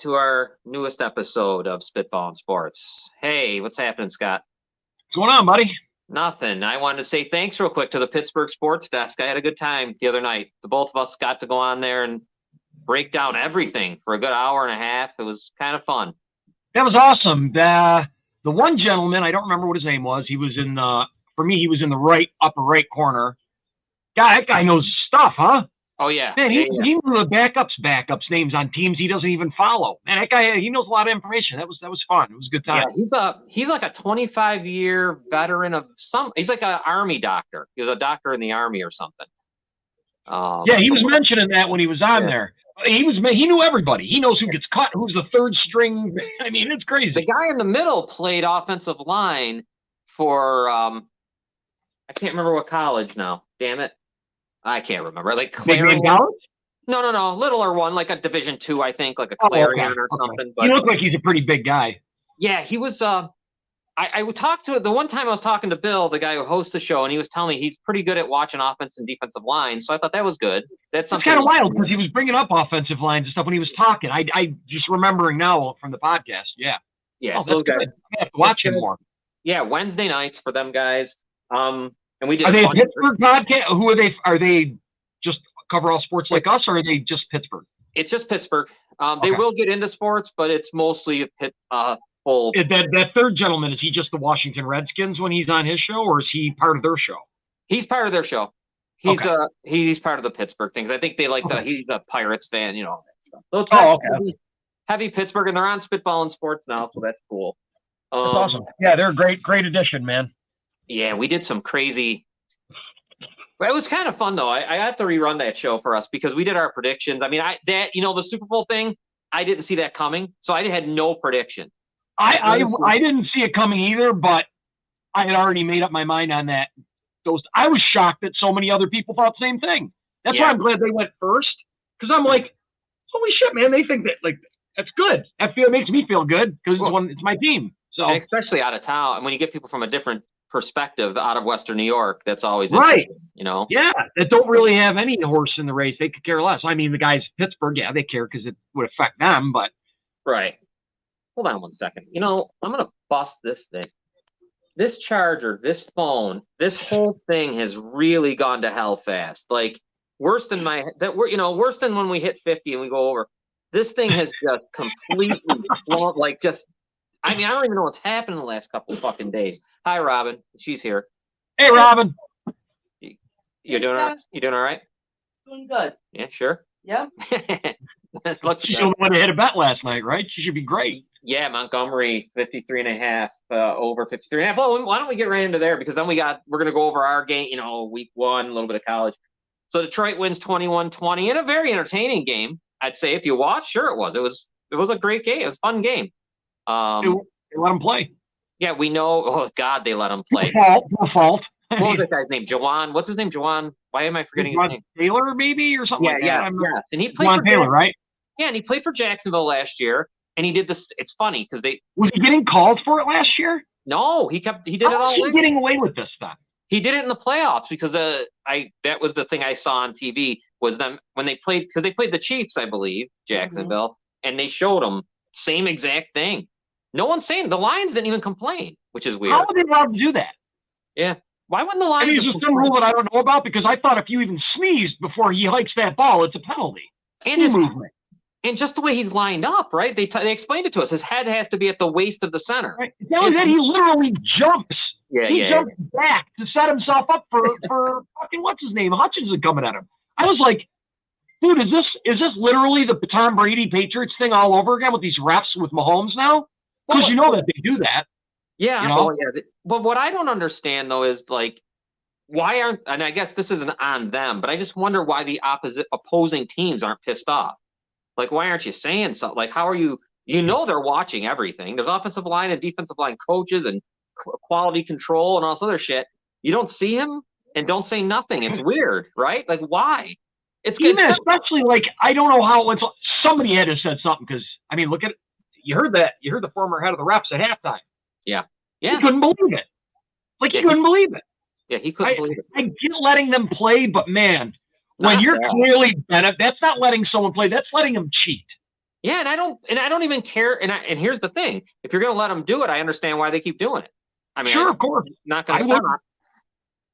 to our newest episode of Spitball Sports. Hey, what's happening, Scott? What's going on, buddy? Nothing. I wanted to say thanks real quick to the Pittsburgh Sports Desk. I had a good time the other night. The both of us got to go on there and break down everything for a good hour and a half. It was kind of fun. That was awesome. The one gentleman, I don't remember what his name was. He was in for me, he was in the upper right corner. God, that guy knows stuff, huh? Oh yeah. Man, he yeah. knew the backups names on teams he doesn't even follow. Man, that guy, he knows a lot of information. That was fun. It was a good time. Yeah, he's like a 25-year veteran of some. He's like an army doctor. He was a doctor in the army or something. Yeah, he was mentioning that when he was on there. He knew everybody. He knows who gets cut, who's the third string. I mean, it's crazy. The guy in the middle played offensive line for I can't remember what college now. Damn it, I can't remember. Like Clarion. No, littler one, like a Division II, I think, like a Clarion or something. But he looked like he's a pretty big guy. Yeah, he was. I would talk to the one time I was talking to Bill, the guy who hosts the show, and he was telling me he's pretty good at watching offense and defensive line. So I thought that was good. That's kind of wild because he was bringing up offensive lines and stuff when he was talking. I just remembering now from the podcast. Yeah. Yeah. So good. I have to watch him more. Yeah, Wednesday nights for them guys. And we did. Are they a Pittsburgh podcast? Who are they? Are they just cover all sports like us, or are they just Pittsburgh? It's just Pittsburgh. They will get into sports, but it's mostly full. That third gentleman, is he just the Washington Redskins when he's on his show, or is he part of their show? He's part of their show. He's part of the Pittsburgh things. I think they like he's a Pirates fan, all that stuff. So it's heavy Pittsburgh, and they're on Spitball and Sports now, so that's cool. That's awesome. Yeah, they're a great addition, man. Yeah, we did some crazy. It was kind of fun though. I have to rerun that show for us because we did our predictions. I mean, the Super Bowl thing, I didn't see that coming, so I had no prediction. I didn't see it coming either, but I had already made up my mind on that. I was shocked that so many other people thought the same thing. That's why I'm glad they went first, because I'm like, holy shit, man! They think that that's good. It makes me feel good because it's my team. So and especially out of town, and when you get people from a different perspective out of Western New York, that's always right. Yeah, that don't really have any horse in the race. They could care less. I mean, the guys in Pittsburgh, they care because it would affect them, but right. Hold on one second. I'm going to bust this thing. This charger, this phone, this whole thing has really gone to hell fast. Like worse than worse than when we hit 50 and we go over. This thing has just completely flown, I don't even know what's happened in the last couple of fucking days. Hi, Robin. She's here. Hey, Robin. You doing all right? You doing all right? Doing good. Yeah, sure. Yeah. She's the one that hit a bet last night, right? She should be great. Yeah, Montgomery 53.5, over 53.5. Well, why don't we get right into there? Because then we're going to go over our game, week one, a little bit of college. So Detroit wins 21-20 in a very entertaining game. I'd say if you watch, sure it was. It was a great game. It was a fun game. They let him play. Yeah, we know. Oh God, they let him play. No fault. What was that guy's name? Jawan. What's his name? Jawan. Why am I forgetting his name? Taylor, maybe, or something like that. Yeah. And he played Jawan Taylor, right? Yeah, and he played for Jacksonville last year. And he did this. It's funny because was he getting called for it last year? No, he did it all. He's getting away with this stuff. He did it in the playoffs because that was the thing I saw on TV was them when they played, because they played the Chiefs, I believe, Jacksonville, and they showed them same exact thing. No one's saying the Lions didn't even complain, which is weird. How are they allowed to do that? Yeah. Why wouldn't the Lions? Is there some rule that I don't know about? Because I thought if you even sneezed before he hikes that ball, it's a penalty. And his movement. And just the way he's lined up, right? They explained it to us. His head has to be at the waist of the center. Right. That was it. He literally jumps. Yeah, he jumps back to set himself up for fucking what's his name? Hutchinson coming at him. I was like, dude, is this literally the Tom Brady Patriots thing all over again with these refs with Mahomes now? Because you know that they do that. Yeah, but what I don't understand though is why aren't, and I guess this isn't on them, but I just wonder why the opposing teams aren't pissed off. Why aren't you saying something? How are you? They're watching everything. There's offensive line and defensive line coaches and quality control and all this other shit. You don't see him and don't say nothing. It's weird, right? Why? Especially I don't know how somebody had to said something because look at it. You heard that. You heard the former head of the refs at halftime. Yeah. He couldn't believe it. He couldn't believe it. Yeah, he couldn't believe it. I get letting them play, but man, when you're clearly better, that's not letting someone play. That's letting them cheat. Yeah, and I don't even care. And here's the thing: if you're going to let them do it, I understand why they keep doing it. I mean, Sure, of course. I'm not going I to would. stop.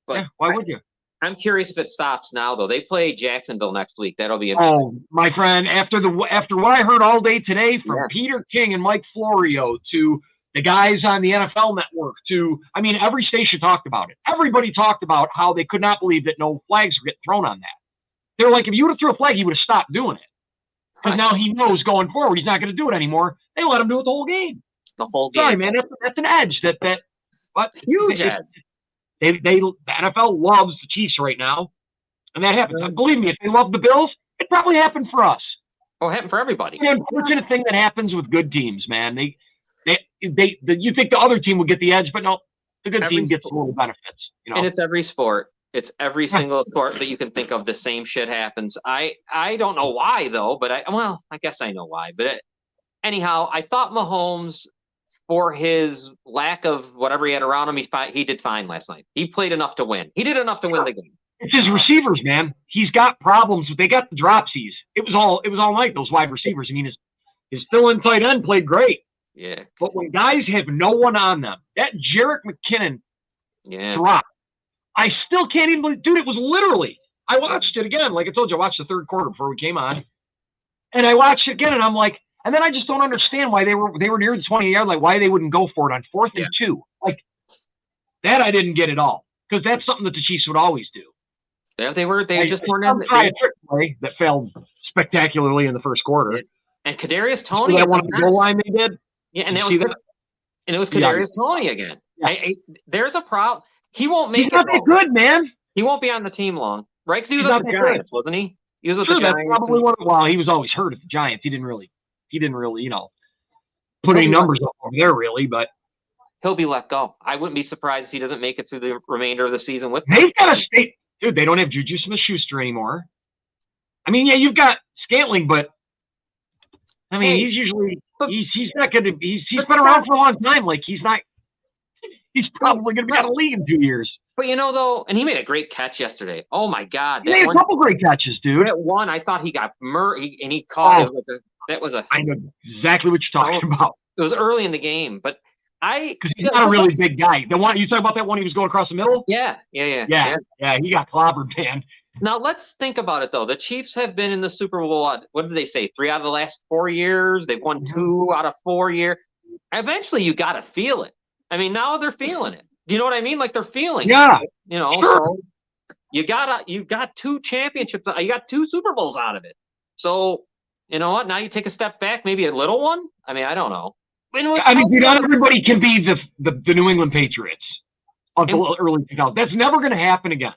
But Yeah, why would you? I'm curious if it stops now, though. They play Jacksonville next week. That'll be interesting. Oh, my friend, after what I heard all day today from Yeah. Peter King and Mike Florio to the guys on the NFL Network to, I mean, every station talked about it. Everybody talked about how they could not believe that no flags were getting thrown on that. They're like, if you would have threw a flag, he would have stopped doing it. Because now he knows going forward he's not going to do it anymore. They let him do it the whole game. The whole game. Sorry, man, that's an edge but huge edge. The NFL loves the Chiefs right now, and that happens. Believe me, if they love the Bills, it probably happened for us. Oh, it happened for everybody. The unfortunate thing that happens with good teams, man. You think the other team will get the edge, but no, the good team gets a little benefits. You know? And it's every sport. It's every single sport that you can think of. The same shit happens. I don't know why though, but I guess I know why. But anyhow, I thought Mahomes, for his lack of whatever he had around him, he did fine last night. He played enough to win. He did enough to win the game. It's his receivers, man. He's got problems. They got the dropsies. It was all night, those wide receivers. I mean, his fill-in tight end played great. Yeah. But when guys have no one on them, that Jerick McKinnon drop, I still can't even believe, dude, it was literally, I watched it again. Like I told you, I watched the third quarter before we came on. And I watched it again, and I'm like, and then I just don't understand why they were near the 20-yard line, why they wouldn't go for it on 4th and 2. Like, that I didn't get at all. Because that's something that the Chiefs would always do. Yeah, they just weren't in a trick play that failed spectacularly in the first quarter. And Kadarius Toney. That one goal line they did? Yeah, and it was Kadarius Toney again. Yeah. There's a problem. He won't make it. He's not that good, man. He won't be on the team long, right? Because he was at the Giants, wasn't he? He was with the Giants. That's probably he was always hurt at the Giants. He didn't really, put any numbers up over there, really, but he'll be let go. I wouldn't be surprised if he doesn't make it through the remainder of the season with them. They've got to stay. Dude, they don't have Juju Smith-Schuster anymore. I mean, yeah, you've got Scantling, but I mean, he's not going to be. He's been around for a long time. Like he's probably going to be out of the league in 2 years. But though, and he made a great catch yesterday. Oh my God, he made a couple great catches, dude. That one, I thought he got and he caught it. That was I know exactly what you're talking about. It was early in the game, but because he's not a really big guy. The one you talking about, that one he was going across the middle? Yeah. He got clobbered, man. Now let's think about it though. The Chiefs have been in the Super Bowl. What did they say? 3 out of the last 4 years. They've won 2 out of 4 years. Eventually, you got to feel it. I mean, now they're feeling it. Do you know what I mean? Like they're feeling it. Sure. So you got 2 championships. You got 2 Super Bowls out of it. So you know what? Now you take a step back, maybe a little one. I mean, I don't know. Not everybody can be the New England Patriots of the early 2000s. That's never going to happen again.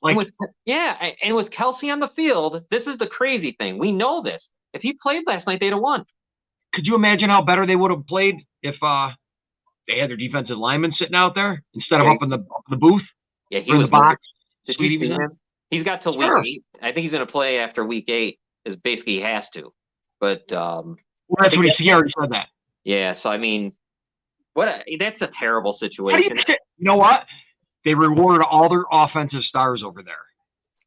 And with Kelce on the field, this is the crazy thing. We know this. If he played last night, they'd have won. Could you imagine how better they would have played if they had their defensive linemen sitting out there instead of up in the booth? Yeah, he was in the box. Did you see him? He's got till week 8. I think he's going to play after week 8. Is basically he has to. But that's what he already said that. Yeah, so I mean, that's a terrible situation. You know what? They rewarded all their offensive stars over there.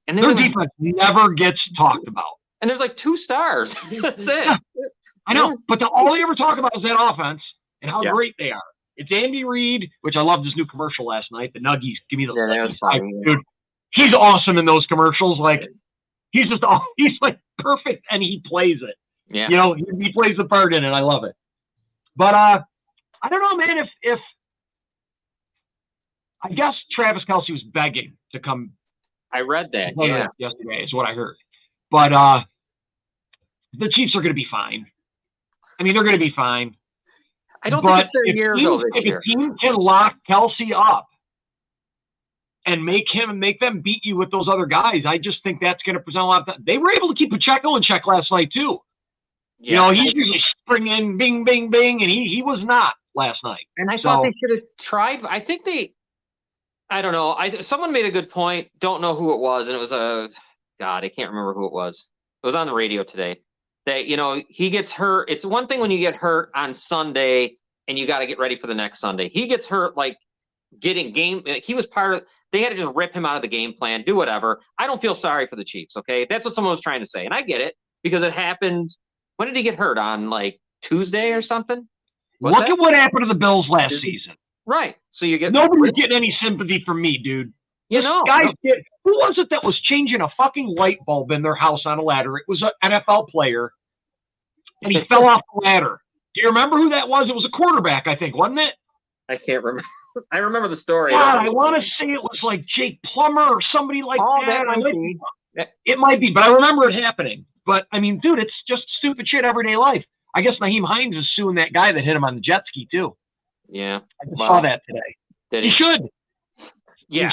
And their defense never gets talked about. And there's like 2 stars. That's it. Yeah, I know, but all they ever talk about is that offense and how great they are. It's Andy Reid, which I loved his new commercial last night. The Nuggies, give me those. Yeah, that was funny. Dude, he's awesome in those commercials. Like he's like perfect, and he plays it. Yeah, he plays the part in it. I love it. But I don't know, man. If I guess Travis Kelce was begging to come. I read that. Yesterday is what I heard. But the Chiefs are going to be fine. I mean, they're going to be fine. I don't think it's their year though this year. If a team can lock Kelce up and make them beat you with those other guys, I just think that's going to present a lot of. They were able to keep Pacheco in check last night too. Yeah, he's usually springing, bing, bing, bing, and he was not last night. And I thought they should have tried. I think I don't know. Someone made a good point. Don't know who it was, and it was I can't remember who it was. It was on the radio today. That he gets hurt. It's one thing when you get hurt on Sunday and you got to get ready for the next Sunday. He gets hurt like getting game. He was part of. They had to just rip him out of the game plan, do whatever. I don't feel sorry for the Chiefs. Okay, that's what someone was trying to say, and I get it because it happened When did he get hurt? On like Tuesday or something? Look at what happened to the Bills last season. Right. So you get nobody's getting any sympathy from me, dude. Who was it that was changing a fucking light bulb in their house on a ladder? It was an NFL player, and he fell off the ladder. Do you remember who that was? It was a quarterback, I think, wasn't it? I can't remember. I remember the story. God, I want to say it was like Jake Plummer or somebody like that. It might be, but I remember it happening. But, I mean, dude, it's just stupid shit everyday life. I guess Naheem Hines is suing that guy that hit him on the jet ski, too. Yeah. I just saw that today. He should. Yeah,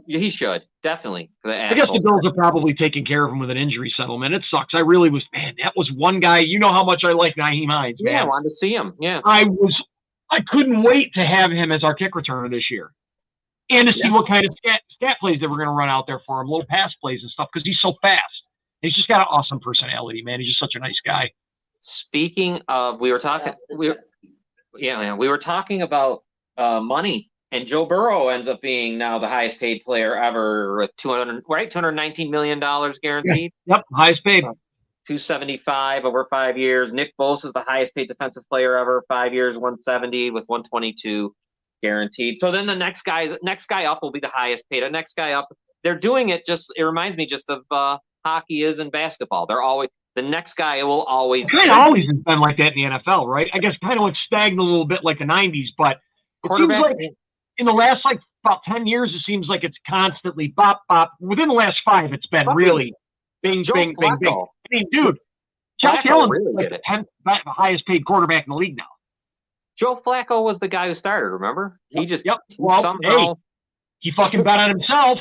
he should. Definitely. I guess the Bills are probably taking care of him with an injury settlement. It sucks. I really was, man, that was one guy. You know how much I like Naheem Hines, man. Yeah, I wanted to see him. Yeah. I couldn't wait to have him as our kick returner this year. And to see what kind of stat plays that we're going to run out there for him, little pass plays and stuff, because he's so fast. He's just got an awesome personality, man. He's just such a nice guy. Speaking of, we were talking about money, and Joe Burrow ends up being now the highest paid player ever with $219 million guaranteed. Yep, highest paid. 275 over 5 years. Nick Bosa is the highest paid defensive player ever, 5 years, 170 with 122 guaranteed. So then the next guy up will be the highest paid. The next guy up, they're doing it it reminds me just of hockey is in basketball. They're always, the next guy will always. It kind of always has been like that in the NFL, right? I guess kind of went stagnant a little bit like the 90s, but it seems like in the last like about 10 years, it seems like it's constantly bop, bop. Within the last 5, it's been really bing, bing, bing, bing. I mean, dude, Josh Allen's really like the 10th highest paid quarterback in the league now. Joe Flacco was the guy who started, remember? He somehow he fucking bet on himself.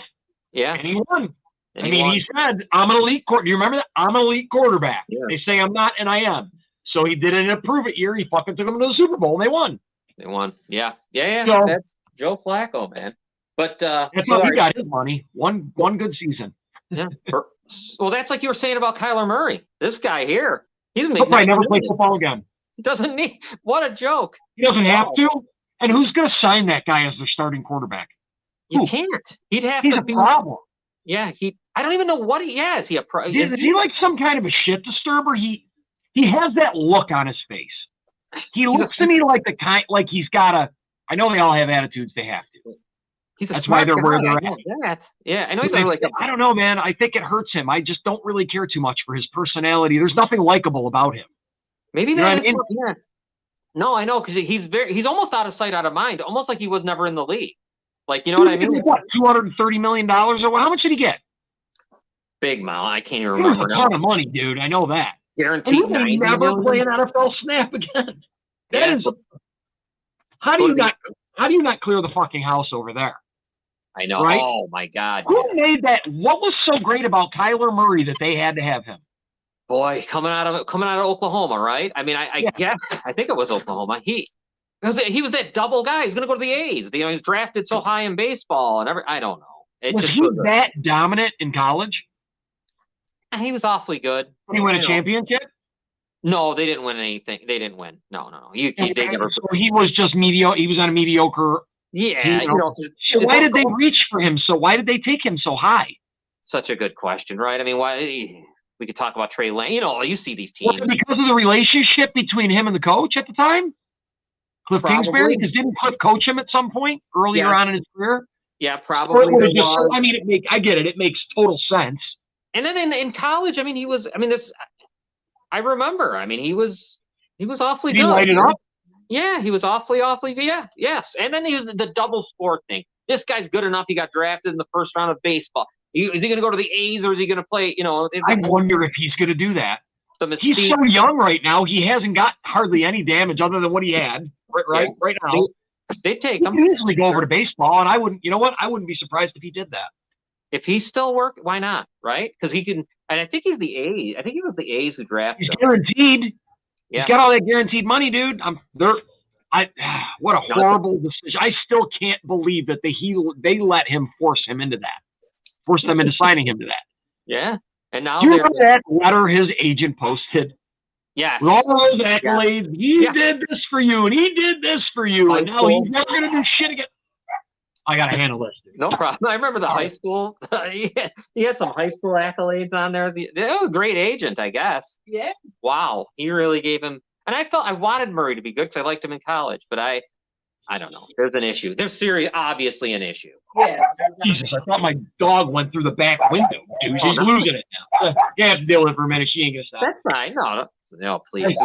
Yeah. And he won. He said, I'm an elite quarterback. Do you remember that? I'm an elite quarterback. Yeah. They say I'm not, and I am. So he did it in a prove-it year. He fucking took them to the Super Bowl, and they won. Yeah. So, that's Joe Flacco, man. But that's how he got his money. One good season. Yeah. Well, that's like you were saying about Kyler Murray. This guy here, he's probably never play football again. He doesn't need. What a joke. He doesn't have to. And who's going to sign that guy as their starting quarterback? You can't. He's a problem. Yeah, I don't even know what he is. Is he like some kind of a shit disturber? He has that look on his face. He looks to me like the kind, like he's got a. I know they all have attitudes. They have to. That's why they're where they're at. Yeah, I know he's like. I don't know, man. I think it hurts him. I just don't really care too much for his personality. There's nothing likable about him. Maybe that is. Yeah. No, I know, because he's almost out of sight, out of mind. Almost like he was never in the league. Like, you know what I mean? What, $230 million or how much did he get? Big amount. I can't even remember. It was a ton of money, dude. I know that. Guaranteed. He will never play an NFL snap again. That is. How do you not clear the fucking house over there? I know. Right? Oh my God. Who made that? What was so great about Kyler Murray that they had to have him? Boy, coming out of Oklahoma, right? I mean, I think it was Oklahoma. He was that double guy. He's going to go to the A's. You know, he's drafted so high in baseball and I don't know. Was he that dominant in college? He was awfully good. Did he win a championship? No, they didn't win anything. They didn't win. No. They never. So he was just mediocre. He was on a mediocre. Yeah. Why did they reach for him? Why did they take him so high? Such a good question, right? I mean, why? We could talk about Trey Lance. You know, you see these teams. Because of the relationship between him and the coach at the time? Cliff Kingsbury? Because didn't Cliff coach him at some point earlier on in his career? Yeah, probably. I mean, I get it. It makes total sense. And then in college, I mean, I remember. I mean, he was awfully good. Did he light it up? Yeah, he was awfully, yeah, yes. And then he was the double sport thing. This guy's good enough. He got drafted in the first round of baseball. Is he going to go to the A's or is he going to play? You know, I wonder if he's going to do that. He's so young right now. He hasn't got hardly any damage other than what he had right now. They take him. He could easily go over to baseball, and I wouldn't. You know what? I wouldn't be surprised if he did that. If he's still working, why not? Right? Because he can. And I think he's the A's. I think he was the A's who drafted him. He's guaranteed. Yeah. He's got all that guaranteed money, dude. What a horrible decision. I still can't believe that they let him force them into signing him to that. Yeah. And now do you remember that letter his agent posted? Yes. With all those accolades, he did this for you, and he did this for you, and now he's never going to do shit again. I got to handle this. Dude. No problem. I remember the high school. He had some high school accolades on there. A great agent, I guess. Yeah. Wow. He really gave him. And I wanted Murray to be good because I liked him in college, but I don't know. There's an issue. There's obviously an issue. Yeah. Jesus, I thought my dog went through the back window, dude. She's losing it now. You have to deal with it for a minute. She ain't going to stop. That's fine. No, please.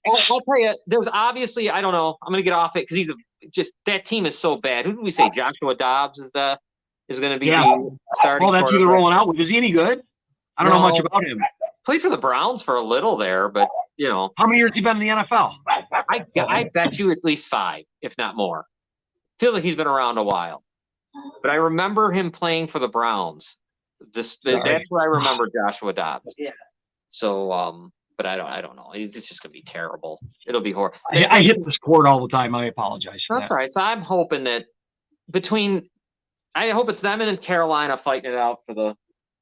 I'll tell you, there's obviously, I don't know. I'm going to get off it because that team is so bad. Who did we say? Joshua Dobbs is going to be the starting. Well, that's who they're rolling out with. Is he any good? I don't know much about him. Played for the Browns for a little there, but How many years has he been in the NFL? I bet you at least 5, if not more. Feels like he's been around a while. But I remember him playing for the Browns. That's where I remember Joshua Dobbs. Yeah. So, but I don't know. It's just gonna be terrible. It'll be horrible. I hit this cord all the time. I apologize for that. That's all right. So I'm hoping that I hope it's them and Carolina fighting it out for the.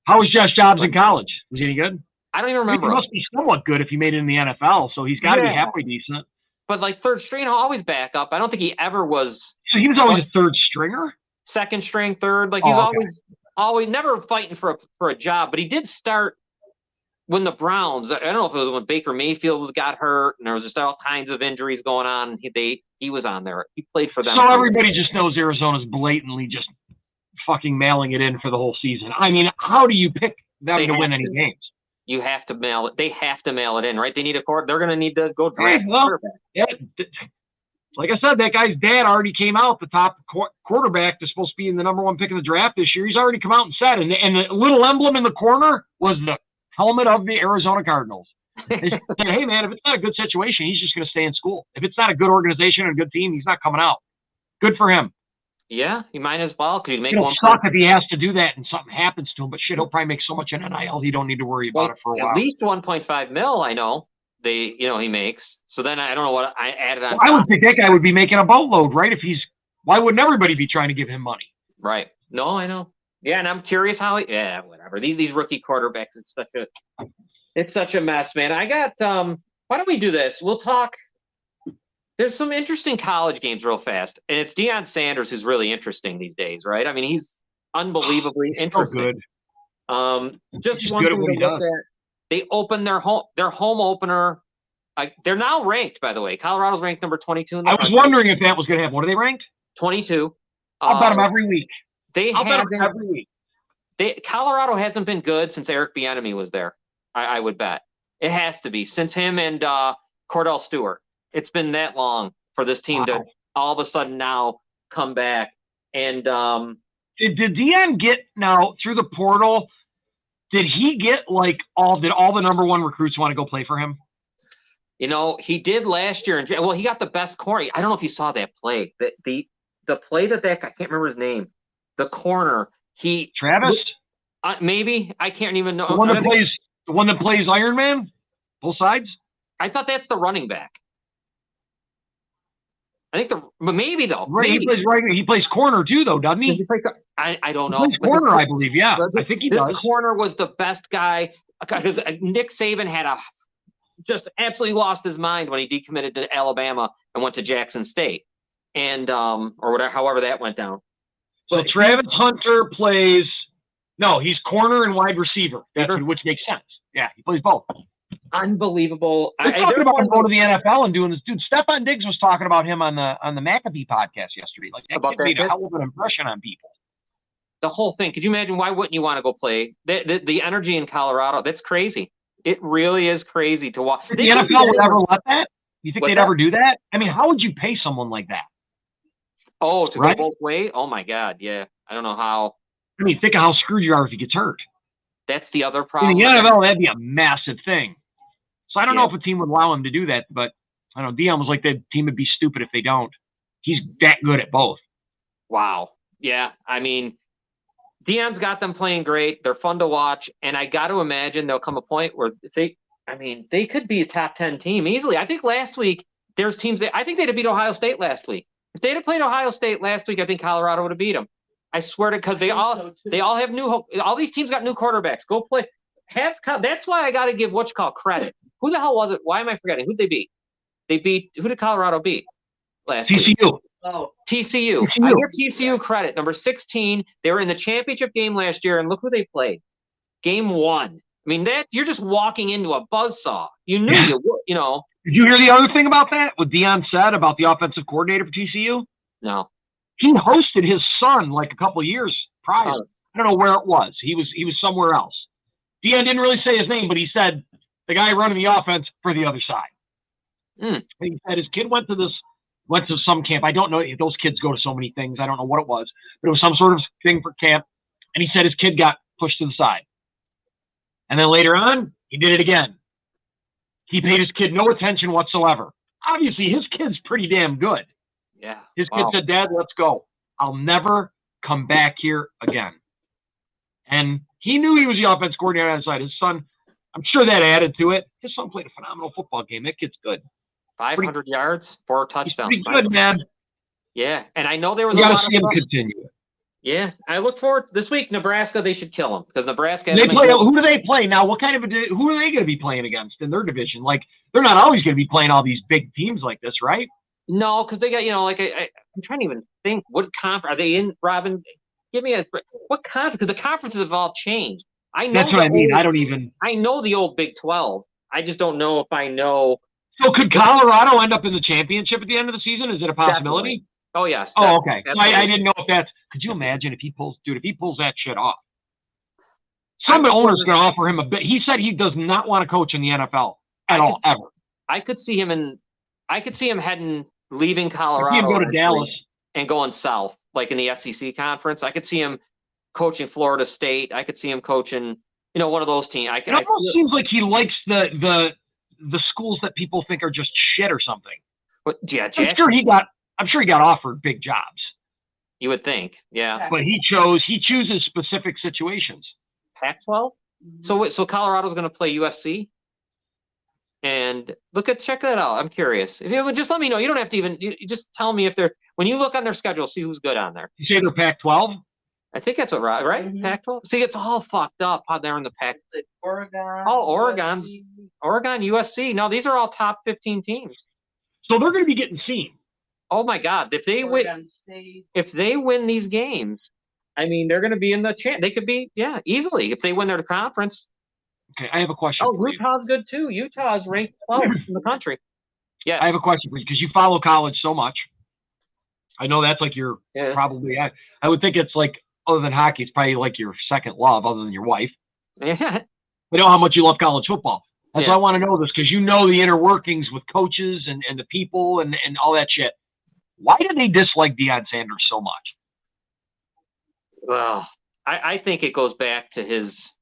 How was Josh Dobbs in college? Was he any good? I don't even remember. He must be somewhat good if he made it in the NFL. So he's got to be halfway decent. But like third string, always back up. I don't think he ever was. So he was always a third stringer. Second string, third. Like he's always never fighting for a job. But he did start when the Browns. I don't know if it was when Baker Mayfield got hurt and there was just all kinds of injuries going on. He was on there. He played for them. So everybody just knows Arizona's blatantly just fucking mailing it in for the whole season. I mean, how do you pick them to win any games? You have to mail it. They have to mail it in, right? They need they're going to need to go draft a quarterback. Yeah. Like I said, that guy's dad already came out. The top quarterback is supposed to be in the number 1 pick in the draft this year. He's already come out and said, and the little emblem in the corner was the helmet of the Arizona Cardinals. They said, hey, man, if it's not a good situation, he's just going to stay in school. If it's not a good organization and a good team, he's not coming out. Good for him. Yeah, he might as well because he make It'll suck if he has to do that and something happens to him. But shit, he'll probably make so much in NIL he don't need to worry about it for a while. At least 1.5 mil, I know. He makes. So then I don't know what I added on. I would think that guy would be making a boatload, right? Why wouldn't everybody be trying to give him money? Right. No, I know. Yeah, and I'm curious how whatever. These rookie quarterbacks, it's such a mess, man. I got why don't we do this? We'll talk. There's some interesting college games real fast, and it's Deion Sanders who's really interesting these days, right? I mean, he's unbelievably interesting. So good. Just one thing to look at. They opened their home opener. They're now ranked, by the way. Colorado's ranked number 22 in the country. I was wondering if that was going to happen. What are they ranked? 22. I'll bet them every week. I'll bet them every week. Colorado hasn't been good since Eric Bieniemy was there. I would bet it has to be since him and Cordell Stewart. It's been that long for this team to all of a sudden now come back. And did Deion get now through the portal? Did he get did all the number 1 recruits want to go play for him? He did last year. Well, he got the best corner. I don't know if you saw that play. The play that I can't remember his name. The corner. Travis? Maybe. I can't even know. The one that plays Iron Man? Both sides? I thought that's the running back. I think maybe though. Right, maybe. He plays corner too, though, doesn't he? I don't know. He plays corner, I believe. Yeah, I think he does. This corner was the best guy because Nick Saban had just absolutely lost his mind when he decommitted to Alabama and went to Jackson State, and or whatever, however that went down. So Travis Hunter plays. No, he's corner and wide receiver, which makes sense. Yeah, he plays both. Unbelievable. We're talking about him going to the NFL and doing this. Dude, Stephon Diggs was talking about him on the McAfee podcast yesterday. That made a hell of an impression on people. The whole thing. Could you imagine why wouldn't you want to go play? The energy in Colorado, that's crazy. It really is crazy to watch. The NFL would ever let that? You think they'd ever do that? I mean, how would you pay someone like that? Oh, to go both ways? Oh, my God, yeah. I don't know how. I mean, think of how screwed you are if he gets hurt. That's the other problem. In the NFL, that'd be a massive thing. So I don't know if a team would allow him to do that, but I don't know. Deion was like, the team would be stupid if they don't. He's that good at both. Wow. Yeah. I mean, Deion's got them playing great. They're fun to watch. And I got to imagine there'll come a point where they could be a top 10 team easily. I think last week there's teams I think they'd have beat Ohio State last week. If they'd have played Ohio State last week, I think Colorado would have beat them. I swear to, because they all have all these teams got new quarterbacks. Go play. That's why I got to give credit. Who the hell was it? Why am I forgetting? Who'd they beat? Who did Colorado beat last week? TCU. Oh, TCU. I TCU. give TCU credit. Number 16, they were in the championship game last year, and look who they played. Game 1. I mean, that you're just walking into a buzzsaw. You knew you would, you know. Did you hear the other thing about that? What Deion said about the offensive coordinator for TCU? No. He hosted his son like a couple of years prior. I don't know where it was. He was somewhere else. Deion didn't really say his name, but he said the guy running the offense for the other side. And he said his kid went to some camp. I don't know. Those kids go to so many things. I don't know what it was, but it was some sort of thing for camp. And he said his kid got pushed to the side. And then later on, he did it again. He paid his kid no attention whatsoever. Obviously, his kid's pretty damn good. Yeah. His kid said, "Dad, let's go. I'll never come back here again." And he knew he was the offense coordinator on the side. His son, I'm sure that added to it. His son played a phenomenal football game. That kid's good. 500 yards, 4 touchdowns. He's pretty good, man. Yeah, and I know there was a lot of see him continue it. Yeah, I look forward this week. Nebraska, they should kill them because Nebraska. Who do they play now? Who are they going to be playing against in their division? Like they're not always going to be playing all these big teams like this, right? No, because they got I'm trying to even think what conference are they in. Robin, give me what conference? Because the conferences have all changed. I know that's what I mean. I know the old Big 12. I just don't know if I know. So could Colorado end up in the championship at the end of the season? Is it a possibility? Definitely. Oh yes. Oh, okay. So I didn't know if that's. Could you imagine if he pulls that shit off? Some owner's going to offer him a bit. He said he does not want to coach in the NFL at all, ever. I could see him leaving Colorado. I could see him go to Dallas and going south, like in the SEC conference. I could see him coaching Florida State. I could see him coaching, one of those teams. It almost seems like he likes the schools that people think are just shit or something. But yeah, I'm sure he got offered big jobs. You would think, yeah. But he chooses specific situations. Pac-12? So Colorado's going to play USC? And check that out. I'm curious. If you would just let me know. You don't have to even. You just tell me if they're. When you look on their schedule, see who's good on there. You say they're Pac-12. I think that's right. Mm-hmm. Pac-12. See, it's all fucked up how they're in the Pac. Oregon. All Oregon, USC. No, these are all top 15 teams. So they're going to be getting seen. Oh my God! If they win these games, I mean, they're going to be in the chance. They could be, easily if they win their conference. Okay, I have a question. Oh, Utah's good too. Utah's ranked 12th in the country. Yes. I have a question for you because you follow college so much. I know that's like your probably. I would think it's like other than hockey, it's probably like your second love, other than your wife. Yeah. I know how much you love college football. That's why I want to know this because you know the inner workings with coaches and the people and all that shit. Why do they dislike Deion Sanders so much? Well, I think it goes back to his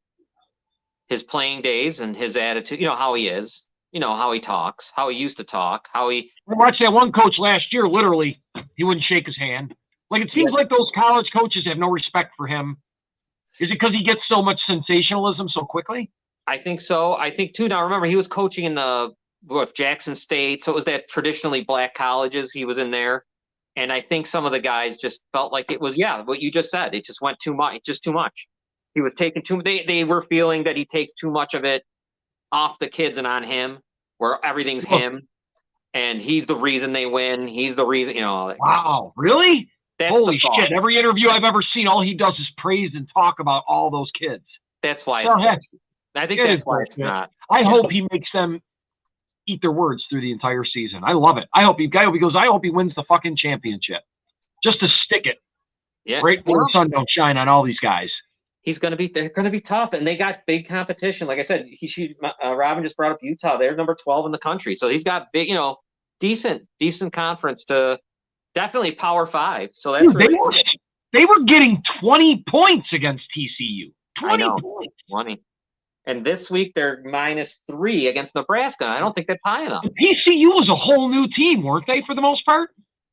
playing days and his attitude. You know how he is. You know how he talks. How he used to talk. I watched that one coach last year. Literally, he wouldn't shake his hand. Like it seems like those college coaches have no respect for him. Is it because he gets so much sensationalism so quickly? I think so. I think too. Now remember, he was coaching in Jackson State, so it was that traditionally black colleges. He was in there, and I think some of the guys just felt like it was what you just said. It just went too much. Just too much. He was taking too. They were feeling that he takes too much of it off the kids and on him, where everything's him, and he's the reason they win. He's the reason. Wow, really? Holy shit! Every interview I've ever seen, all he does is praise and talk about all those kids. That's why. I think that's why it's not. I hope he makes them eat their words through the entire season. I love it. I hope he wins the fucking championship. Just to stick it. Yeah. Right where the sun don't shine on all these guys. They're gonna be tough, and they got big competition. Like I said, Robin just brought up Utah. They're number 12 in the country. So he's got big, decent conference to definitely Power 5. So that's they were getting 20 points against TCU. 20 points. 20. And this week they're -3 against Nebraska. I don't think they're high enough. TCU was a whole new team, weren't they, for the most part?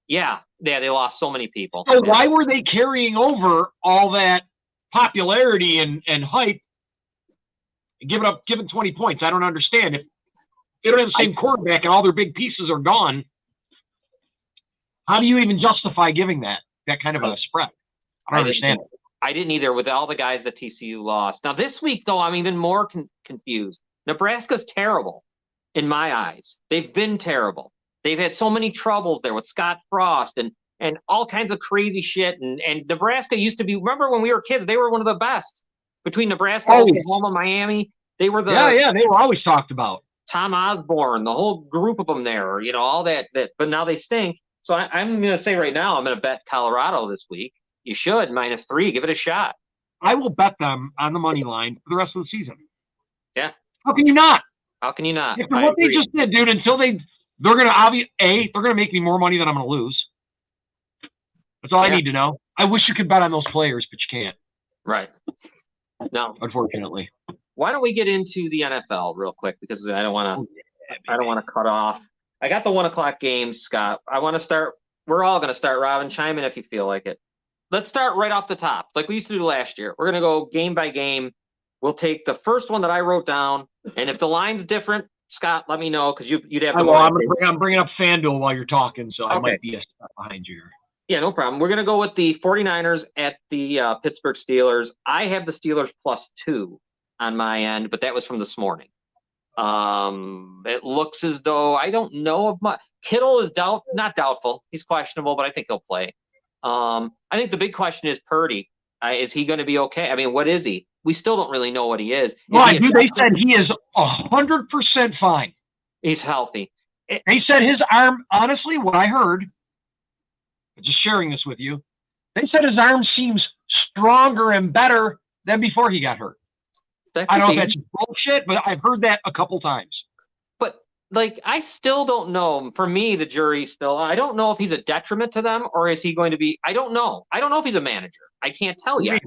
Yeah, they lost so many people. So why were they carrying over all that popularity and hype and giving 20 points? I don't understand. If they don't have the same quarterback and all their big pieces are gone, how do you even justify giving that kind of a spread? I don't understand it. I didn't either with all the guys that TCU lost. Now, this week, though, I'm even more confused. Nebraska's terrible in my eyes. They've been terrible. They've had so many troubles there with Scott Frost and and all kinds of crazy shit. And Nebraska used to be. Remember when we were kids? They were one of the best between Nebraska, Oklahoma, Miami. They were the They were always talked about. Tom Osborne, the whole group of them there. All that. But now they stink. So I'm going to say right now, I'm going to bet Colorado this week. You should -3. Give it a shot. I will bet them on the money line for the rest of the season. Yeah. How can you not? After what they just did, dude, until they're going to they're going to make me more money than I'm going to lose. That's all I need to know. I wish you could bet on those players, but you can't. Right. No. Unfortunately. Why don't we get into the NFL real quick, because I don't want to cut off. I got the 1:00 games, Scott. I want to start. We're all going to start. Robin, chime in if you feel like it. Let's start right off the top, like we used to do last year. We're going to go game by game. We'll take the first one that I wrote down, and if the line's different, Scott, let me know, because you'd have to. I'm bringing up FanDuel while you're talking, so I might be a step behind you here. Yeah, no problem. We're going to go with the 49ers at the Pittsburgh Steelers. I have the Steelers +2 on my end, but that was from this morning. It looks as though I don't know of much. Kittle is not doubtful. He's questionable, but I think he'll play. I think the big question is Purdy. Is he going to be okay? I mean, what is he? We still don't really know what he is. They said he is 100% fine. He's healthy. They said his arm, honestly, what I heard, just sharing this with you, they said his arm seems stronger and better than before he got hurt. I don't know if that's bullshit, but I've heard that a couple times. But, I still don't know. For me, the jury's still, I don't know if he's a detriment to them, or is he going to be, I don't know. I don't know if he's a manager. I can't tell you.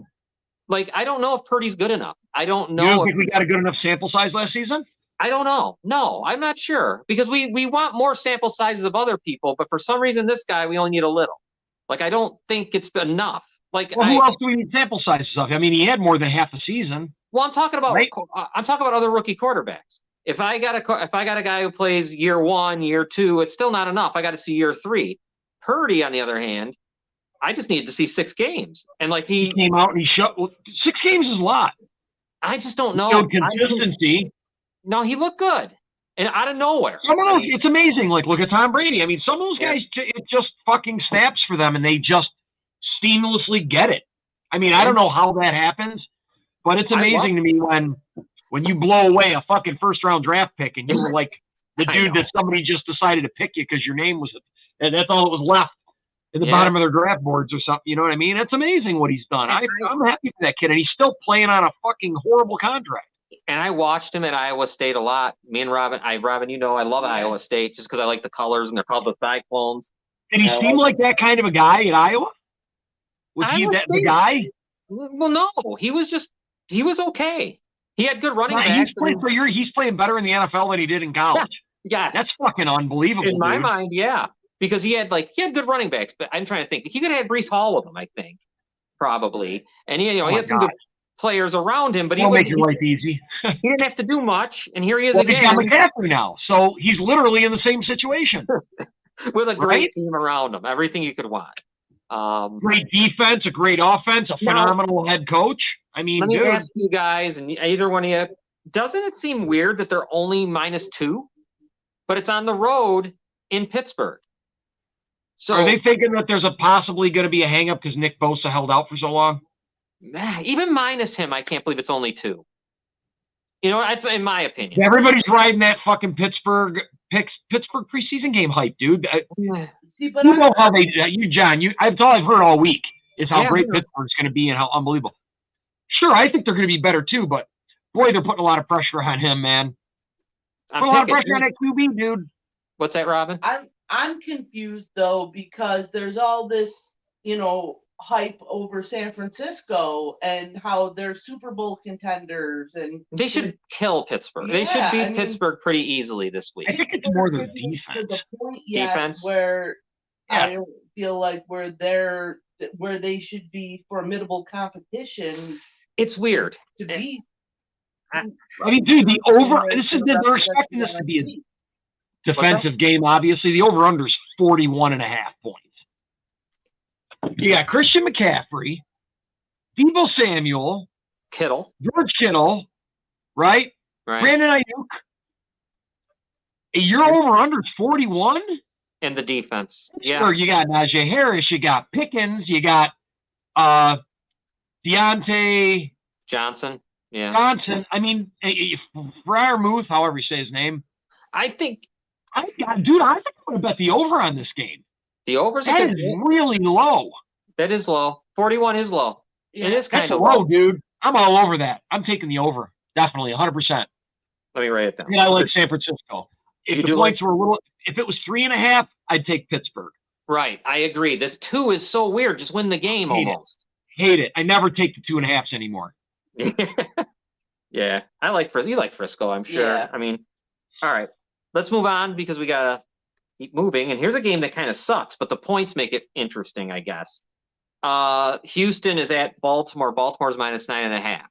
I don't know if Purdy's good enough. I don't know. You don't think we got a good enough sample size last season? I don't know. No, I'm not sure, because we want more sample sizes of other people, but for some reason, this guy, we only need a little. I don't think it's enough. Who else do we need sample sizes of? I mean, he had more than half a season. Well, I'm talking about other rookie quarterbacks. If I got a guy who plays year 1, year 2, it's still not enough. I got to see year 3. Purdy, on the other hand, I just needed to see 6 games, and he came out and he shut. 6 games is a lot. I just don't know. Showed consistency. No, he looked good, and out of nowhere. Some of those, it's amazing. Look at Tom Brady. I mean, some of those guys, it just fucking snaps for them, and they just seamlessly get it. I mean, I don't know how that happens, but it's amazing to me when you blow away a fucking first-round draft pick, and you were like the dude that somebody just decided to pick you because your name was, and that's all that was left in the bottom of their draft boards or something. You know what I mean? It's amazing what he's done. I'm happy for that kid, and he's still playing on a fucking horrible contract. And I watched him at Iowa State a lot. Me and Robin, I love Iowa State just because I like the colors, and they're called the Cyclones. Did he seem like that kind of a guy at Iowa? Was he the guy? Well, no. He was okay. He had good running backs. He's playing better in the NFL than he did in college. Yes. That's fucking unbelievable. In my mind, yeah. Because he had good running backs, but I'm trying to think. He could have had Breece Hall with him, I think. Probably. And he had some good players around him, but he'll make your life easy. He didn't have to do much, and here he is again. He's got McCaffrey now, so he's literally in the same situation. With a great team around him, everything you could want. Great defense, a great offense, a phenomenal head coach. I mean, let me ask you guys, and either one of you, doesn't it seem weird that they're only -2, but it's on the road in Pittsburgh? So are they thinking that there's possibly going to be a hang-up because Nick Bosa held out for so long? Even minus him, I can't believe it's only 2. That's in my opinion. Everybody's riding that fucking Pittsburgh preseason game hype, dude. See, but you know how they do. John, that's all I've heard all week is how great Pittsburgh's going to be and how unbelievable. Sure, I think they're going to be better too, but boy, they're putting a lot of pressure on him, man. Put a lot of pressure on that QB, dude. What's that, Robin? I'm confused though, because there's all this, hype over San Francisco and how they're Super Bowl contenders, and they should kill Pittsburgh. They should beat Pittsburgh pretty easily this week. I think it's more their defense. To the point defense where I don't feel like where they should be formidable competition. It's weird to beat. I mean, dude, they're expecting this to be a defensive game. Obviously, the over/under is 41.5 points. You got Christian McCaffrey, Deebo Samuel, George Kittle, right? Brandon Ayuk. Your over/under is 41. And the defense. Yeah. Sure, you got Najee Harris, you got Pickens, you got Deontay Johnson. Yeah. Johnson. I mean, Freiermuth, however you say his name. I think. I think I'm going to bet the over on this game. The over's that is really low. That is low. 41 is low. Yeah, it is kind of low, dude. I'm all over that. I'm taking the over. Definitely, 100%. Let me write it down. Yeah, I like San Francisco. If the points were a little, if it was 3.5, I'd take Pittsburgh. Right, I agree. This 2 is so weird. Just win the game almost. Hate it. I never take the 2.5s anymore. Yeah, I like Frisco. You like Frisco, I'm sure. Yeah. I mean, all right. Let's move on because we gotta keep moving. And here's a game that kind of sucks, but the points make it interesting, I guess. Houston is at Baltimore. Baltimore's -9.5. I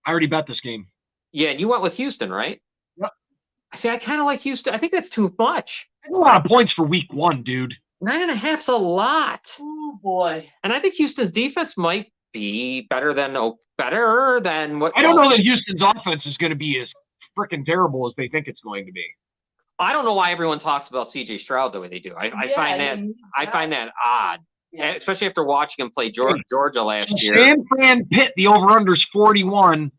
already bet this game. Yeah, and you went with Houston, right? Yep. See, I kind of like Houston. I think that's too much. That's a lot of points for week 1, dude. 9.5's a lot. Oh boy. And I think Houston's defense might be better than what. I don't know that Houston's offense is going to be as freaking terrible as they think it's going to be. I don't know why everyone talks about C.J. Stroud the way they do. I find that odd, especially after watching him play Georgia last year. San Fran Pitt, the over/under's 41.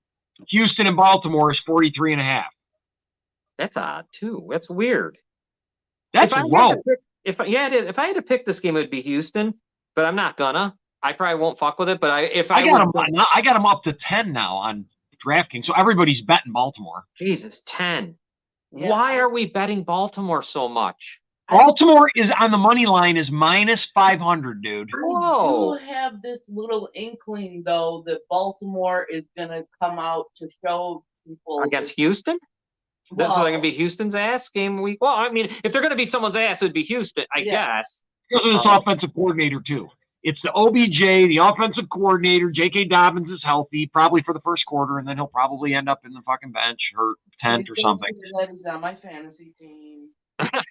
Houston and Baltimore is 43.5. That's odd too. That's weird. That's low. If I had to pick this game, it would be Houston, but I'm not gonna. I probably won't fuck with it. But I got them up to 10 now on DraftKings, so everybody's betting Baltimore. Jesus, 10. Yeah. Why are we betting Baltimore so much? Baltimore is on the money line is -500, dude. Whoa. I do have this little inkling though that Baltimore is gonna come out to show people against Houston. Well, so they're gonna beat Houston's ass game week. Well, I mean, if they're gonna beat someone's ass, it'd be Houston, I guess. Because of this offensive coordinator too. It's the OBJ, the offensive coordinator. J.K. Dobbins is healthy, probably for the first quarter, and then he'll probably end up in the fucking bench or tent or something. That he's on my fantasy team.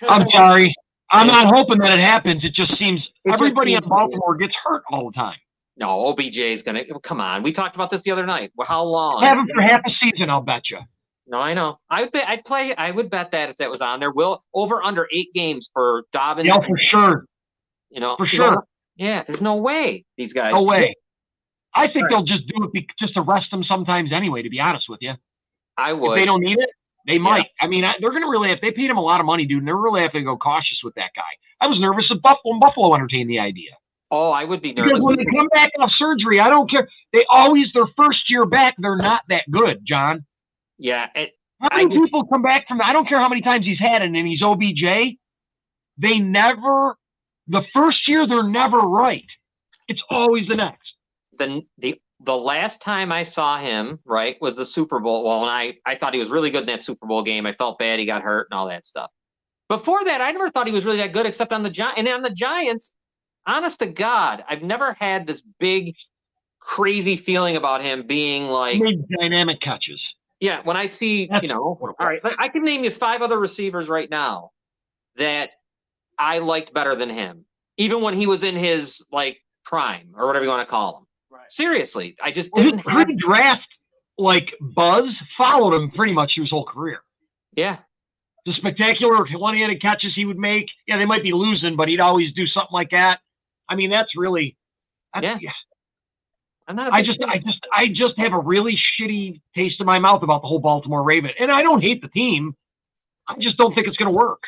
I'm sorry. I'm not hoping that it happens. It just seems everybody in Baltimore gets hurt all the time. No, OBJ is going to – come on. We talked about this the other night. Well, how long? Have him for half a season, I'll bet you. No, I know. I would bet that if that was on there. Over under 8 games for Dobbins. Yeah, for sure. For sure. Yeah, there's no way these guys. No way. I think they'll just do it just to rest them sometimes anyway, to be honest with you. I would. If they don't need it, they might. I mean, they're going to really, if they paid him a lot of money, dude, and they're really have to go cautious with that guy. I was nervous if Buffalo entertained the idea. Oh, I would be nervous. Because when they come back off surgery, I don't care. They always, their first year back, they're not that good, John. Yeah. How many people come back from, I don't care how many times he's had it, and he's OBJ, they never, the first year, they're never right. It's always the next. The last time I saw him, right, was the Super Bowl. Well, and I thought he was really good in that Super Bowl game. I felt bad he got hurt and all that stuff. Before that, I never thought he was really that good except on the Giants. And on the Giants, honest to God, I've never had this big, crazy feeling about him being like... He made dynamic catches. Yeah, when I see, all right, I can name you 5 other receivers right now that I liked better than him, even when he was in his, like, prime or whatever you want to call him. Right. Seriously, I just didn't have... Pre-draft, like, buzz followed him pretty much his whole career. Yeah. The spectacular one-handed catches he would make, yeah, they might be losing, but he'd always do something like that. I mean, that's really... Yeah. I'm not I just have a really shitty taste in my mouth about the whole Baltimore Raven. And I don't hate the team. I just don't think it's going to work.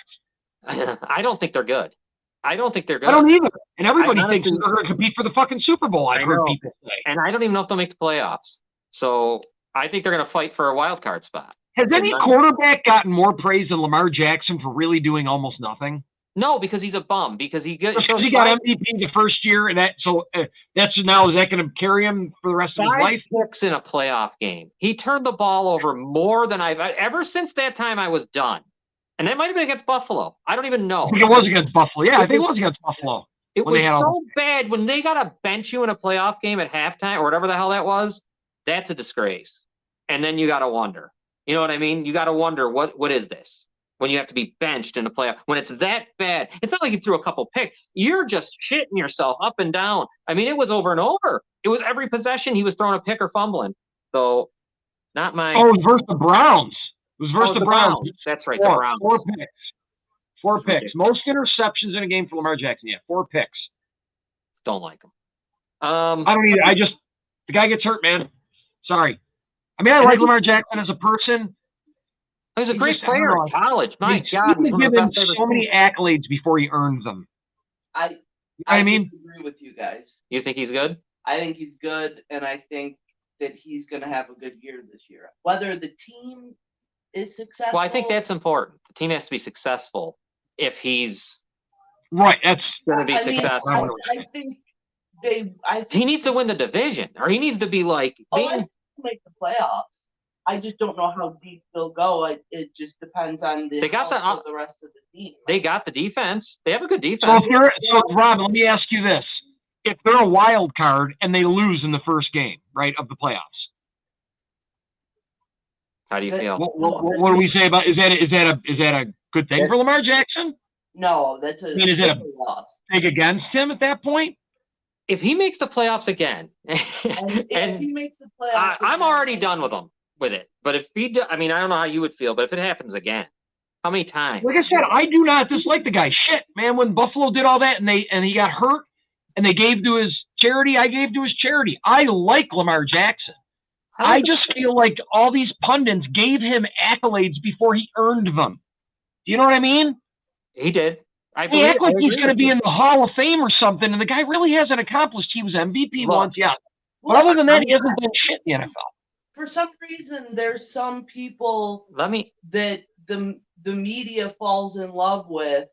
I don't think they're good. I don't either. And everybody thinks they're going to compete for the fucking Super Bowl, I've heard people say. And I don't even know if they'll make the playoffs. So I think they're going to fight for a wild card spot. Has any quarterback gotten more praise than Lamar Jackson for really doing almost nothing? No, because he's a bum. Because he got MVP the first year, and that's now, is that going to carry him for the rest of his life? 5 picks in a playoff game. He turned the ball over more than ever since that time. I was done, and that might have been against Buffalo. I don't even know. I think it was against Buffalo. Yeah, I think it was against Buffalo. It was so bad when they got to bench you in a playoff game at halftime or whatever the hell that was. That's a disgrace. And then you got to wonder. You know what I mean? You got to wonder what is this? When you have to be benched in a playoff, when it's that bad. It's not like you threw a couple picks. You're just shitting yourself up and down. I mean, it was over and over. It was every possession he was throwing a pick or fumbling. So, not my... Oh, it was versus the Browns. It was versus the Browns. That's right, the Browns. 4 picks. 4 picks. Most interceptions in a game for Lamar Jackson. Yeah, 4 picks. Don't like him. I don't either. The guy gets hurt, man. Sorry. I mean, I like Lamar Jackson as a person. He's a great player in college. My God, he's given so many accolades before he earns them. I mean, agree with you guys. You think he's good? I think he's good, and I think that he's going to have a good year this year. Whether the team is successful. Well, I think that's important. The team has to be successful if he's right. That's going to be successful. I think he needs to win the division, or he needs to be like make the playoffs. I just don't know how deep they'll go. It just depends on the rest of the team. They got the defense. They have a good defense. So Rob, let me ask you this: if they're a wild card and they lose in the first game, right, of the playoffs, how do you feel? What do we say about is that a good thing for Lamar Jackson? No, that's a. I mean, is it a loss big against him at that point? If he makes the playoffs again, and if he makes the playoffs, I'm already done with him. With it, but if he, I mean, I don't know how you would feel, but if it happens again, how many times? Like I said, I do not dislike the guy. Shit, man, when Buffalo did all that and he got hurt and they gave to his charity, I gave to his charity. I like Lamar Jackson. I just feel like all these pundits gave him accolades before he earned them. Do you know what I mean? He did. They act like he's going to be in the Hall of Fame or something, and the guy really hasn't accomplished. He was MVP once, yeah. But other than that, he hasn't done shit in the NFL. For some reason, there's some people that the media falls in love with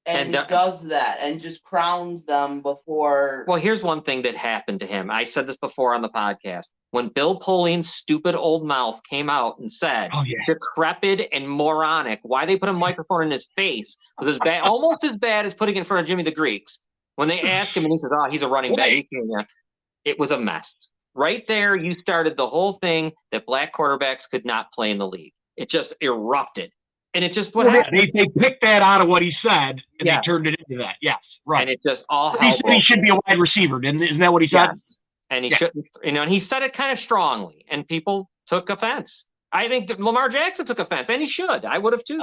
and does that and just crowns them before. Well, here's one thing that happened to him. I said this before on the podcast. When Bill Polian's stupid old mouth came out and said, decrepit and moronic, why they put a microphone in his face was almost as bad as putting it in front of Jimmy the Greeks. When they asked him and he says, he's a running back. It was a mess. Right there, you started the whole thing that black quarterbacks could not play in the league. It just erupted. And it just happened. They picked that out of what he said, and they turned it into that. Yes, right. And it just all he said he should be a wide receiver, isn't that what he said? Yes. And he shouldn't, and he said it kind of strongly, and people took offense. I think that Lamar Jackson took offense, and he should. I would have too.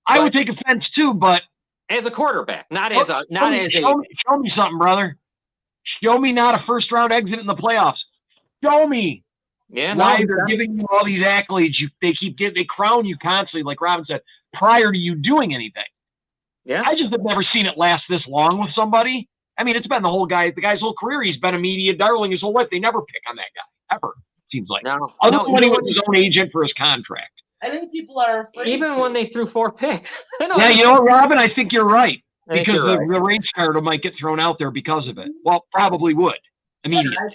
I would take offense too, but as a quarterback, show me something, brother. Show me not a first round exit in the playoffs. Show me why they're giving you all these accolades. They crown you constantly, like Robin said, prior to you doing anything. Yeah, I just have never seen it last this long with somebody. I mean, it's been the guy's whole career. He's been a media darling his whole life. They never pick on that guy ever. Seems like other than when he was his own agent for his contract. I think people are afraid even when they threw 4 picks. Yeah, you know what, Robin? I think you're right because the race card might get thrown out there because of it. Well, probably would immediately. I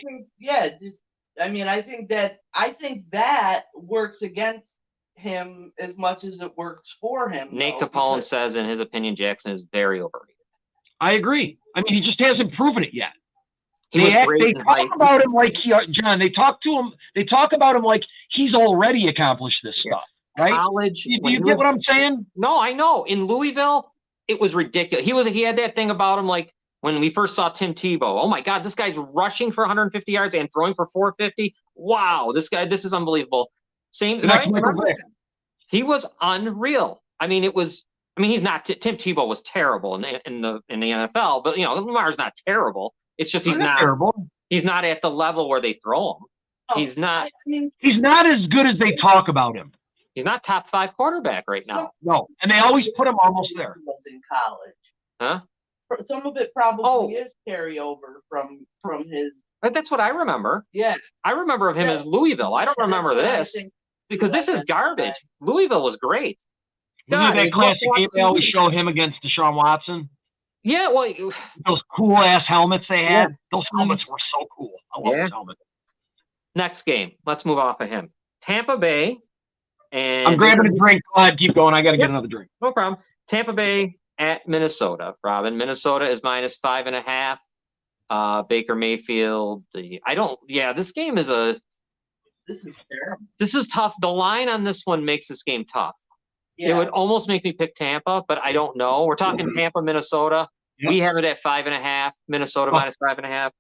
think that works against him as much as it works for him. Nate Capone says, in his opinion, Jackson is very overrated. I agree. I mean, he just hasn't proven it yet. They talk about him like John. They talk about him like he's already accomplished this stuff, right? College. Do you get what I'm saying? No, I know. In Louisville, it was ridiculous. He had that thing about him like when we first saw Tim Tebow. Oh my God, this guy's rushing for 150 yards and throwing for 450. Wow, this is unbelievable. He was unreal. I mean, he's not. Tim Tebow was terrible in the NFL, but Lamar's not terrible. It's just he's not terrible. He's not at the level where they throw him. He's not. He's not as good as they talk about him. He's not top 5 quarterback right now. No, and they always put him almost there. In college, huh? Some of it probably is carryover from his. But that's what I remember. Yeah, I remember of him as Louisville. I don't remember this because this is garbage. Louisville was great. God, that classic game they always show him against Deshaun Watson. Yeah, well, those cool ass helmets they had. Yeah. Those helmets were so cool. I love those helmets. Next game, let's move off of him. Tampa Bay, and I'm grabbing a drink. Go ahead, keep going. I got to get another drink. No problem. Tampa Bay at Minnesota. Robin, Minnesota is -5.5. Baker Mayfield. This game is This is terrible. This is tough. The line on this one makes this game tough. Yeah. It would almost make me pick Tampa, but I don't know. We're talking Tampa, Minnesota. Yep. We have it at 5.5. Minnesota -5.5.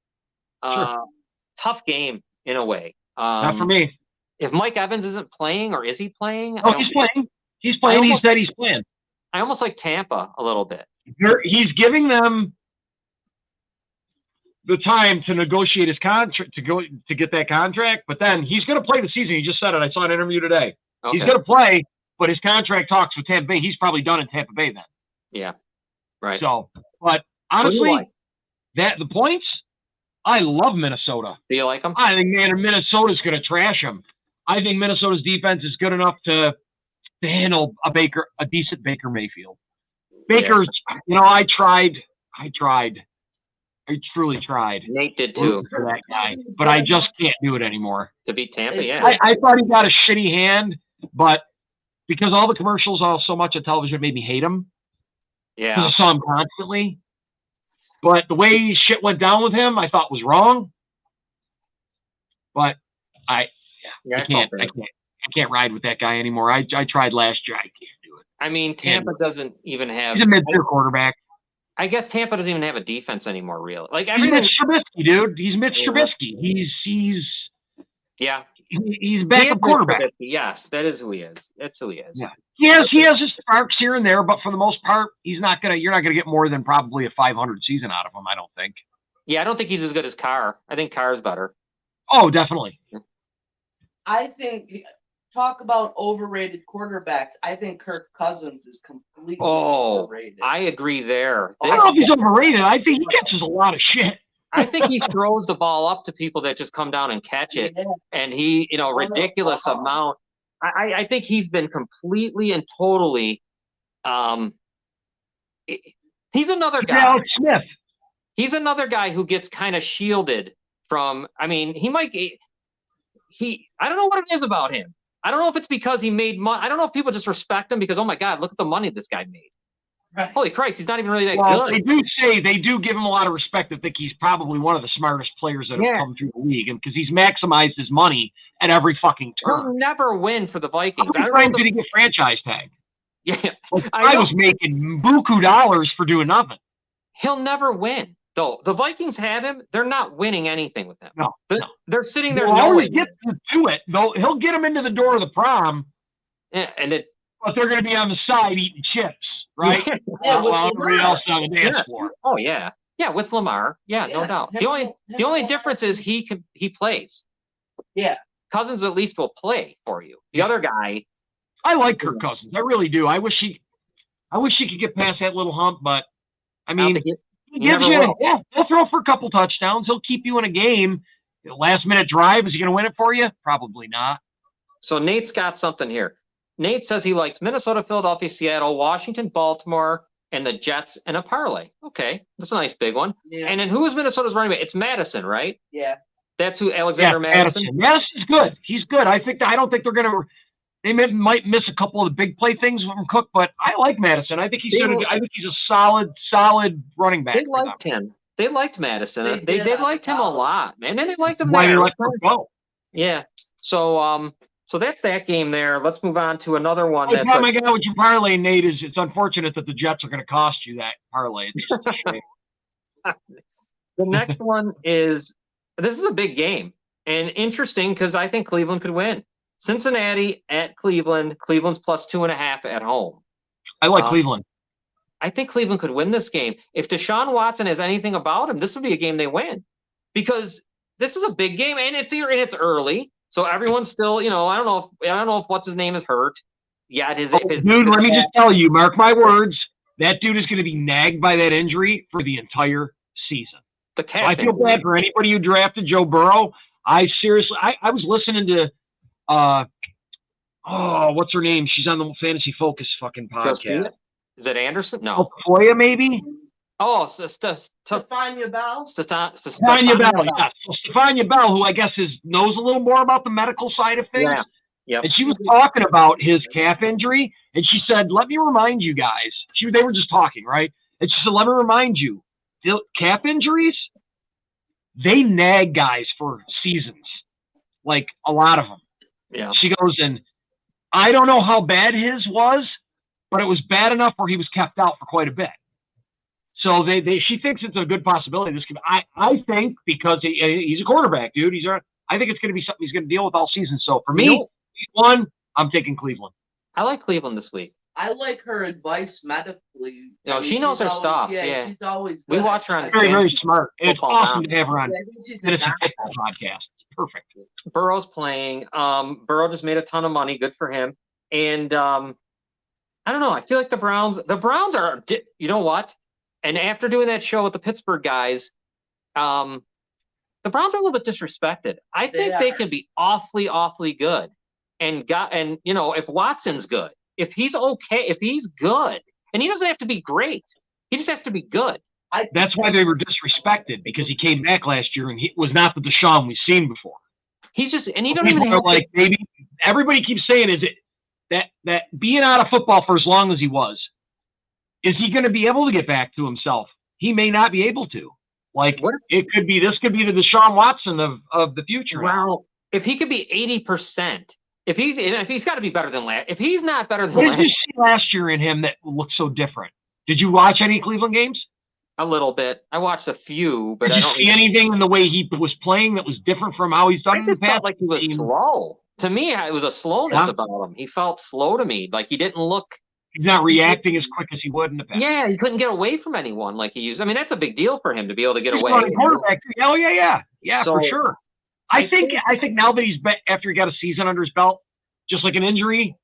Sure. Tough game in a way. Not for me. If Mike Evans isn't playing, or is he playing? Oh, he's playing. He's playing. He said he's playing. I almost like Tampa a little bit. He's giving them the time to negotiate his contract to get that contract, but then he's going to play the season. He just said it. I saw an interview today. Okay. He's going to play, but his contract talks with Tampa Bay. He's probably done in Tampa Bay then. Yeah, right. So, but honestly, the points, I love Minnesota. Do you like them? I think Minnesota's going to trash them. I think Minnesota's defense is good enough to handle a decent Baker Mayfield. Baker's, I truly tried. Nate did too. For that guy, but I just can't do it anymore. To beat Tampa, yeah. I thought he got a shitty hand, but because all the commercials are so much on television made me hate him. Yeah. Because I saw him constantly. But the way shit went down with him, I thought was wrong. But I can't ride with that guy anymore. I tried last year. I can't do it. I mean, Tampa doesn't even have. He's a mid-tier quarterback. I guess Tampa doesn't even have a defense anymore, really. Like he's Mitch Trubisky, dude. He's Mitch Trubisky. He's backup quarterback. Yes, that is who he is. That's who he is. Yeah. He has his sparks here and there, but for the most part, you're not gonna get more than probably a 500 season out of him, I don't think. Yeah, I don't think he's as good as Carr. I think Carr's better. Oh, definitely. I think talk about overrated quarterbacks. I think Kirk Cousins is completely overrated. I agree there. I don't know if he's overrated. I think he catches a lot of shit. I think he throws the ball up to people that just come down and catch it. Yeah. And he, ridiculous amount. I think he's been completely and totally he's another guy. Alex Smith. He's another guy who gets kind of shielded from, I don't know what it is about him. I don't know if it's because he made money. I don't know if people just respect him because, oh my God, look at the money this guy made. Right. Holy Christ, he's not even really that good. They do give him a lot of respect. I think he's probably one of the smartest players that have come through the league, and because he's maximized his money at every fucking turn. He'll never win for the Vikings. How many times did he get franchise tag? Yeah, I was making buku dollars for doing nothing. He'll never win. Though the Vikings have him, they're not winning anything with him. No. They're sitting there. He'll always get to it, though. He'll get them into the door of the prom. Yeah, but they're going to be on the side eating chips, right? While everybody else on the dance floor. Oh yeah, with Lamar. Yeah, no doubt. The only difference is he plays. Yeah, Cousins at least will play for you. The other guy. I like Kirk Cousins. I really do. I wish he could get past that little hump, but I mean. He'll throw for a couple touchdowns. He'll keep you in a game. Last minute drive, is he going to win it for you? Probably not. So Nate's got something here. Nate says he likes Minnesota, Philadelphia, Seattle, Washington, Baltimore, and the Jets in a parlay. Okay, that's a nice big one. Yeah. And then who is Minnesota's running back? It's Madison, right? Yeah. That's who Alexander Madison. Madison's good. He's good. I don't think they're going to. They might miss a couple of the big play things from Cook, but I like Madison. I think he's a solid running back. They liked him. They liked Madison. They liked him a lot, man. And they liked him there. They liked him well. Yeah. So that's that game there. Let's move on to another one. The problem I got with your parlay, Nate, is it's unfortunate that the Jets are going to cost you that parlay. The next one is this is a big game and interesting because I think Cleveland could win. Cincinnati at Cleveland. Cleveland's plus 2.5 at home. I like Cleveland. I think Cleveland could win this game. If Deshaun Watson has anything about him, this would be a game they win because this is a big game and it's early. So everyone's still, I don't know if what's his name is hurt yet. Let me just tell you, mark my words, that dude is going to be nagged by that injury for the entire season. I feel bad for anybody who drafted Joe Burrow. I was listening to what's her name? She's on the Fantasy Focus fucking podcast. Is it Anderson? No. Koya, maybe? Oh, Stephania Bell? Stephania Bell, yeah. So Stephania Bell, who I guess knows a little more about the medical side of things. Yeah. Yep. And she was talking about his calf injury, and she said, let me remind you guys. They were just talking, right? And she said, let me remind you, calf injuries, they nag guys for seasons. Like, a lot of them. Yeah. She goes, and I don't know how bad his was, but it was bad enough where he was kept out for quite a bit. So she thinks it's a good possibility. This could, I think, because he's a quarterback, dude. I think it's going to be something he's going to deal with all season. So for me, one, I'm taking Cleveland. I like Cleveland this week. I like her advice medically. You know, she knows her stuff. Yeah, she's always. We watch her on very, very smart. It's awesome to have her on She's Fantasy Football Podcast. It's perfect. Burrow's playing. Burrow just made a ton of money. Good for him. And I don't know. I feel like the Browns are. You know what? And after doing that show with the Pittsburgh guys, the Browns are a little bit disrespected. I think they can be awfully, awfully good. And you know, if Watson's good, if he's okay, if he's good, and he doesn't have to be great, he just has to be good. That's why they were disrespected, because he came back last year and he was not the Deshaun we've seen before. He's just, and he don't even have like maybe everybody keeps saying, is it that being out of football for as long as he was, is he going to be able to get back to himself? He may not be able to. Like this could be the Deshaun Watson of the future. Well, if he could be 80%. If he's got to be better than last. If he's not better than what did you see last year in him that looked so different? Did you watch any Cleveland games? A little bit. I watched a few, but did I don't see anything in the way he was playing that was different from how he's done in the past. Felt like he was slow. To me, it was a slowness about him. He felt slow to me. Like he didn't look. He's not reacting as quick as he would in the past. Yeah, he couldn't get away from anyone like he used. I mean, that's a big deal for him to be able to get away. Quarterback. Oh yeah, for sure. I think now that he's after he got a season under his belt, just like an injury,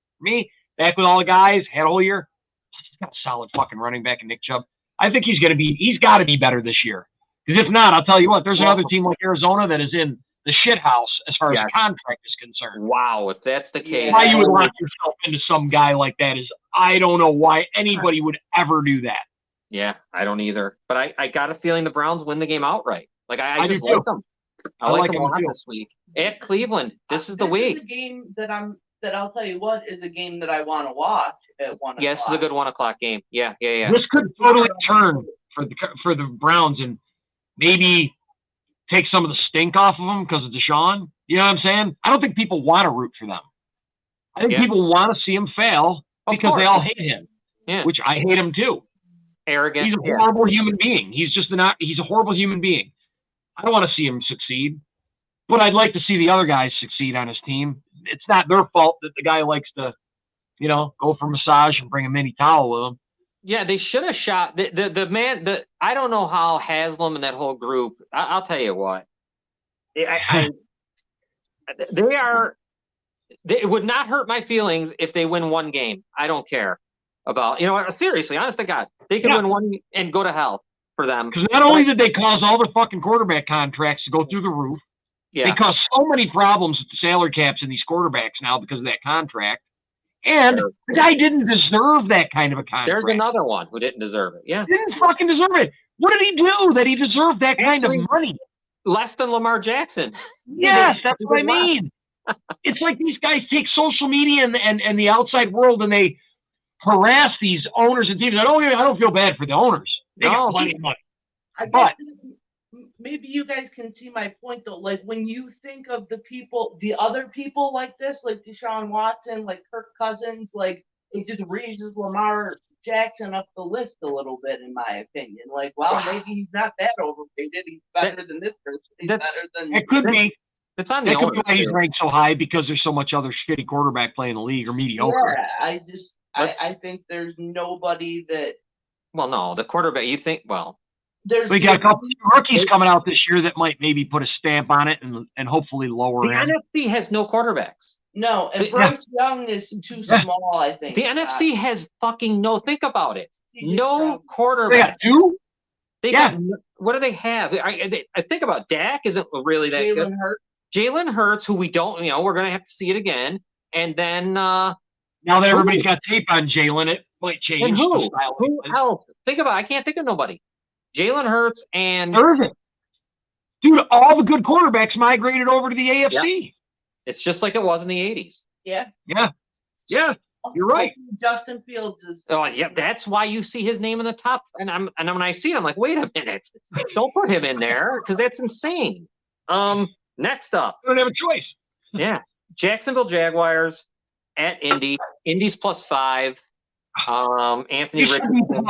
back with all the guys, had a whole year. He's got a solid fucking running back in Nick Chubb. I think he's got to be better this year. Because if not, I'll tell you what, there's another team like Arizona that is in the shit house as far as the contract is concerned. Wow, if that's the case. Why you would lock yourself into some guy like that is, I don't know why anybody would ever do that. Yeah, I don't either. But I got a feeling the Browns win the game outright. Like I just like them. I like them a lot this week. At Cleveland, this is the week. This is a game that I'll tell you what is a game that I want to watch at 1 o'clock. Yeah, this is a good 1 o'clock game. Yeah. This could totally turn for the Browns and maybe take some of the stink off of them because of Deshaun. You know what I'm saying? I don't think people want to root for them. I think people want to see him fail because they all hate him, which I hate him too. Arrogant. He's a horrible human being. He's a horrible human being. I don't want to see him succeed, but I'd like to see the other guys succeed on his team. It's not their fault that the guy likes to, go for massage and bring a mini towel with him. Yeah, they should have shot the man. I don't know how Haslam and that whole group. I'll tell you what. It would not hurt my feelings if they win one game. I don't care about seriously, honest to God, they can win one and go to hell for them. Because not only did they cause all their fucking quarterback contracts to go through the roof, they caused so many problems with the salary caps in these quarterbacks now because of that contract. And the guy didn't deserve that kind of a contract. There's another one who didn't deserve it. Yeah. Didn't fucking deserve it. What did he do that he deserved that kind of money? Less than Lamar Jackson. Yes, that's what I mean. It's like these guys take social media and the outside world and they harass these owners and teams. I don't feel bad for the owners. They got plenty of money. But maybe you guys can see my point though. Like when you think of the other people like this, like Deshaun Watson, like Kirk Cousins, like it just raises Lamar Jackson up the list a little bit, in my opinion. Like, well, maybe he's not that overrated. He's better than this person. He's better than. It could be. It's on the could be why he's ranked so high because there's so much other shitty quarterback playing in the league or mediocre. Yeah, I think there's nobody that. Well, no, the quarterback. You think we got a couple of rookies coming out this year that might maybe put a stamp on it and hopefully lower the NFC has no quarterbacks. No, and Bryce Young is too small, I think. The NFC has fucking no. Think about it. No quarterback. They got two? They got, what do they have? I think about Dak isn't really that good. Jalen Hurts, who we don't, we're going to have to see it again. And then. Now that everybody's got tape on Jalen, it might change. And who else? Think about it. I can't think of nobody. Jalen Hurts and. Irvin. Dude, all the good quarterbacks migrated over to the AFC. Yeah. It's just like it was in the 80s. Yeah. Yeah. Yeah. You're right. Justin Fields is. Oh, yeah. That's why you see his name in the top. And when I see it, I'm like, wait a minute. Don't put him in there because that's insane. Next up. You don't have a choice. Yeah. Jacksonville Jaguars at Indy. Indy's +5. Anthony Richardson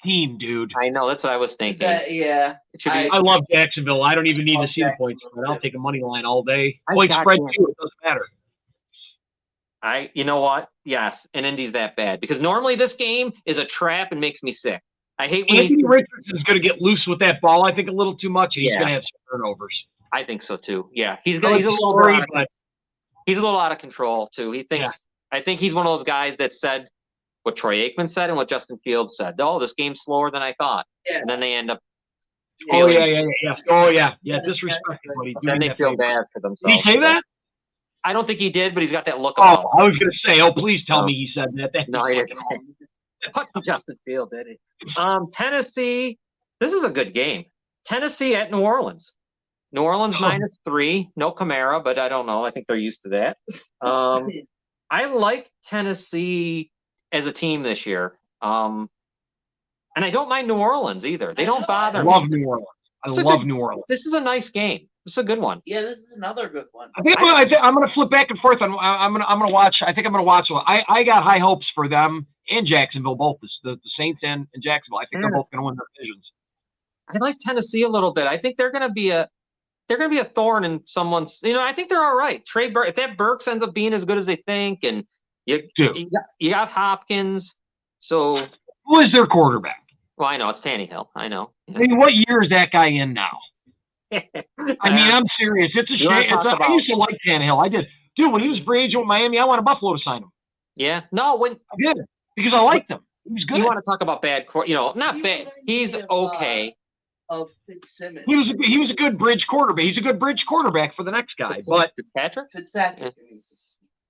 +15, dude. I know. That's what I was thinking. Yeah. It should be. I love Jacksonville. I don't even need to see the points. I'll take a money line all day. Point spread too. It doesn't matter. You know what? Yes, and Indy's that bad because normally this game is a trap and makes me sick. I hate when Anthony Richardson's going to get loose with that ball. I think a little too much. He's going to have some turnovers. I think so too. Yeah, he's a little out of control too. He thinks. Yeah. I think he's one of those guys that said what Troy Aikman said and what Justin Fields said. Oh, this game's slower than I thought, and then they end up. Disrespectful. Then they feel bad for themselves. Did he say that? I don't think he did, but he's got that look about him. I was going to say, please tell me he said that. No, he didn't. Justin Fields did it. Tennessee. This is a good game. Tennessee at New Orleans. New Orleans -3. No Kamara, but I don't know. I think they're used to that. I like Tennessee as a team this year. And I don't mind New Orleans either. They don't bother me. I love New Orleans. I love New Orleans. This is a nice game. This is a good one. Yeah, this is another good one. I think I'm going to flip back and forth. I'm going to watch. I think I'm going to watch. I got high hopes for them and Jacksonville, both the Saints and Jacksonville. I think they're both going to win their divisions. I like Tennessee a little bit. I think they're going to be a thorn in someone's. I think they're all right. Trey Burke, if that Burks ends up being as good as they think, and you got Hopkins. So who is their quarterback? Well, I know it's Tannehill. I know. I mean, what year is that guy in now? I mean, I'm serious. It's a shame. I used to like Tannehill. I did. Dude, when he was free agent with Miami, I wanted Buffalo to sign him. Yeah. No, I did. Because I liked him. He was good. You want to talk about bad, not bad. He's okay. Of Fitzsimmons. He was a good bridge quarterback. He's a good bridge quarterback for the next guy. But Fitzpatrick? Yeah.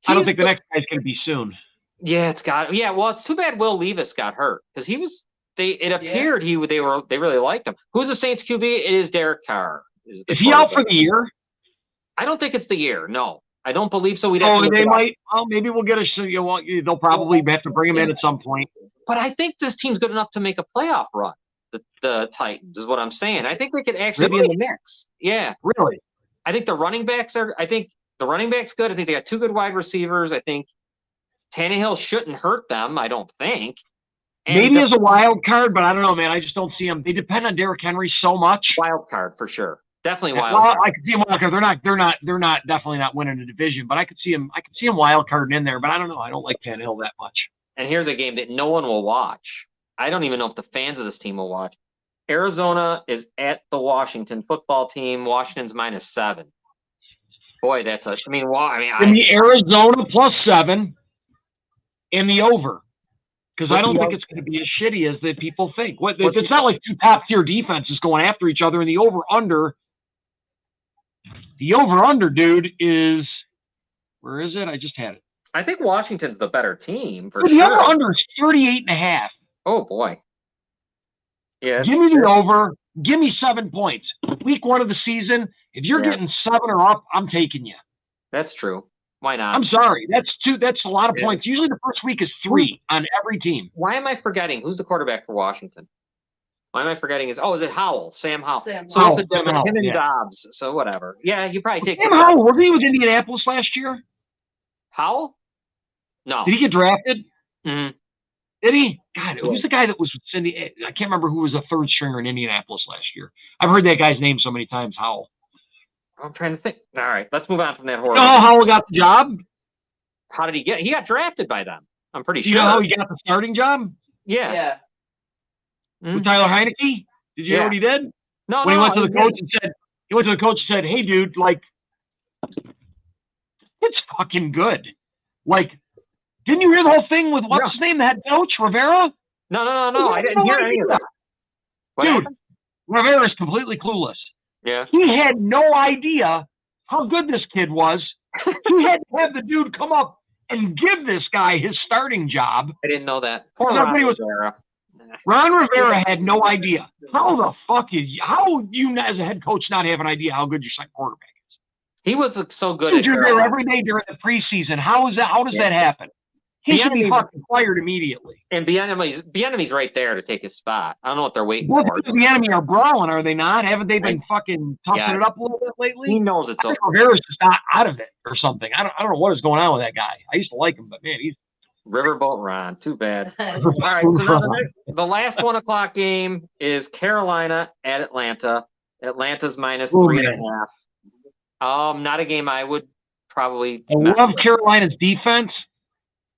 I don't think the next guy's going to be soon. Yeah, well, it's too bad Will Levis got hurt because he was. It appeared they really liked him. Who's the Saints QB? It is Derek Carr. Is he out for the year? I don't think it's the year. No, I don't believe so. They might. Well, maybe we'll get they'll probably have to bring him in at some point. But I think this team's good enough to make a playoff run. The Titans is what I'm saying. I think they could actually be in the mix. Yeah, really. I think the running backs good. I think they got two good wide receivers. I think Tannehill shouldn't hurt them. I don't think. Maybe as a wild card, but I don't know, man. I just don't see them. They depend on Derrick Henry so much. Wild card for sure. Definitely wild card. I could see them wild card. They're not definitely not winning a division, but I could see them wild carding in there, but I don't know. I don't like Tannehill that much. And here's a game that no one will watch. I don't even know if the fans of this team will watch. Arizona is at the Washington football team. Washington's -7. Boy, the Arizona +7 in the over. Because I don't think it's going to be as shitty as the people think. It's not like two top-tier defenses going after each other. And the over-under, dude, is – where is it? I just had it. I think Washington's the better team for sure. The over-under is 38.5. Oh, boy. Yeah. Give me the over. Give me 7 points. Week 1 of the season, if you're getting 7 or up, I'm taking you. That's true. Why not? I'm sorry. That's a lot of points. Usually the first week is 3 on every team. Why am I forgetting? Who's the quarterback for Washington? Why am I forgetting? Is it Howell? Sam Howell. Him and Dobbs. So whatever. Yeah, you probably take Sam Howell. Was he with Indianapolis last year? Howell? No. Did he get drafted? Mm-hmm. Did he? God, who's the guy that was with Cindy? I can't remember who was a third stringer in Indianapolis last year. I've heard that guy's name so many times, Howell. I'm trying to think. All right, let's move on from that horror. You know how Howell got the job? How did he get? He got drafted by them. I'm pretty sure. You know how he got the starting job? Yeah. With Tyler Heineke? Did you know what he did? No. When he went to the coach and said, "Hey, dude, like, it's fucking good." Like, didn't you hear the whole thing with what's his name, the head coach, Rivera? No. I didn't hear any of that. Dude, Rivera's completely clueless. Yeah. He had no idea how good this kid was. He had to have the dude come up and give this guy his starting job. I didn't know that. Poor Ron Rivera. Ron Rivera had no idea. How you as a head coach not have an idea how good your second quarterback is? He was so good. Dude, you're there every day during the preseason. How does that happen? He should be fucking fired immediately. And Bieniemy's right there to take his spot. I don't know what they're waiting for. Bieniemy are brawling, are they not? Haven't they been fucking toughing it up a little bit lately? He knows it's over. Rivera's just not out of it or something. I don't know what is going on with that guy. I used to like him, but man, he's Riverboat Ron. Too bad. All right, so now the last 1:00 game is Carolina at Atlanta. Atlanta's -3.5. Not a game I would probably. I love Carolina's defense.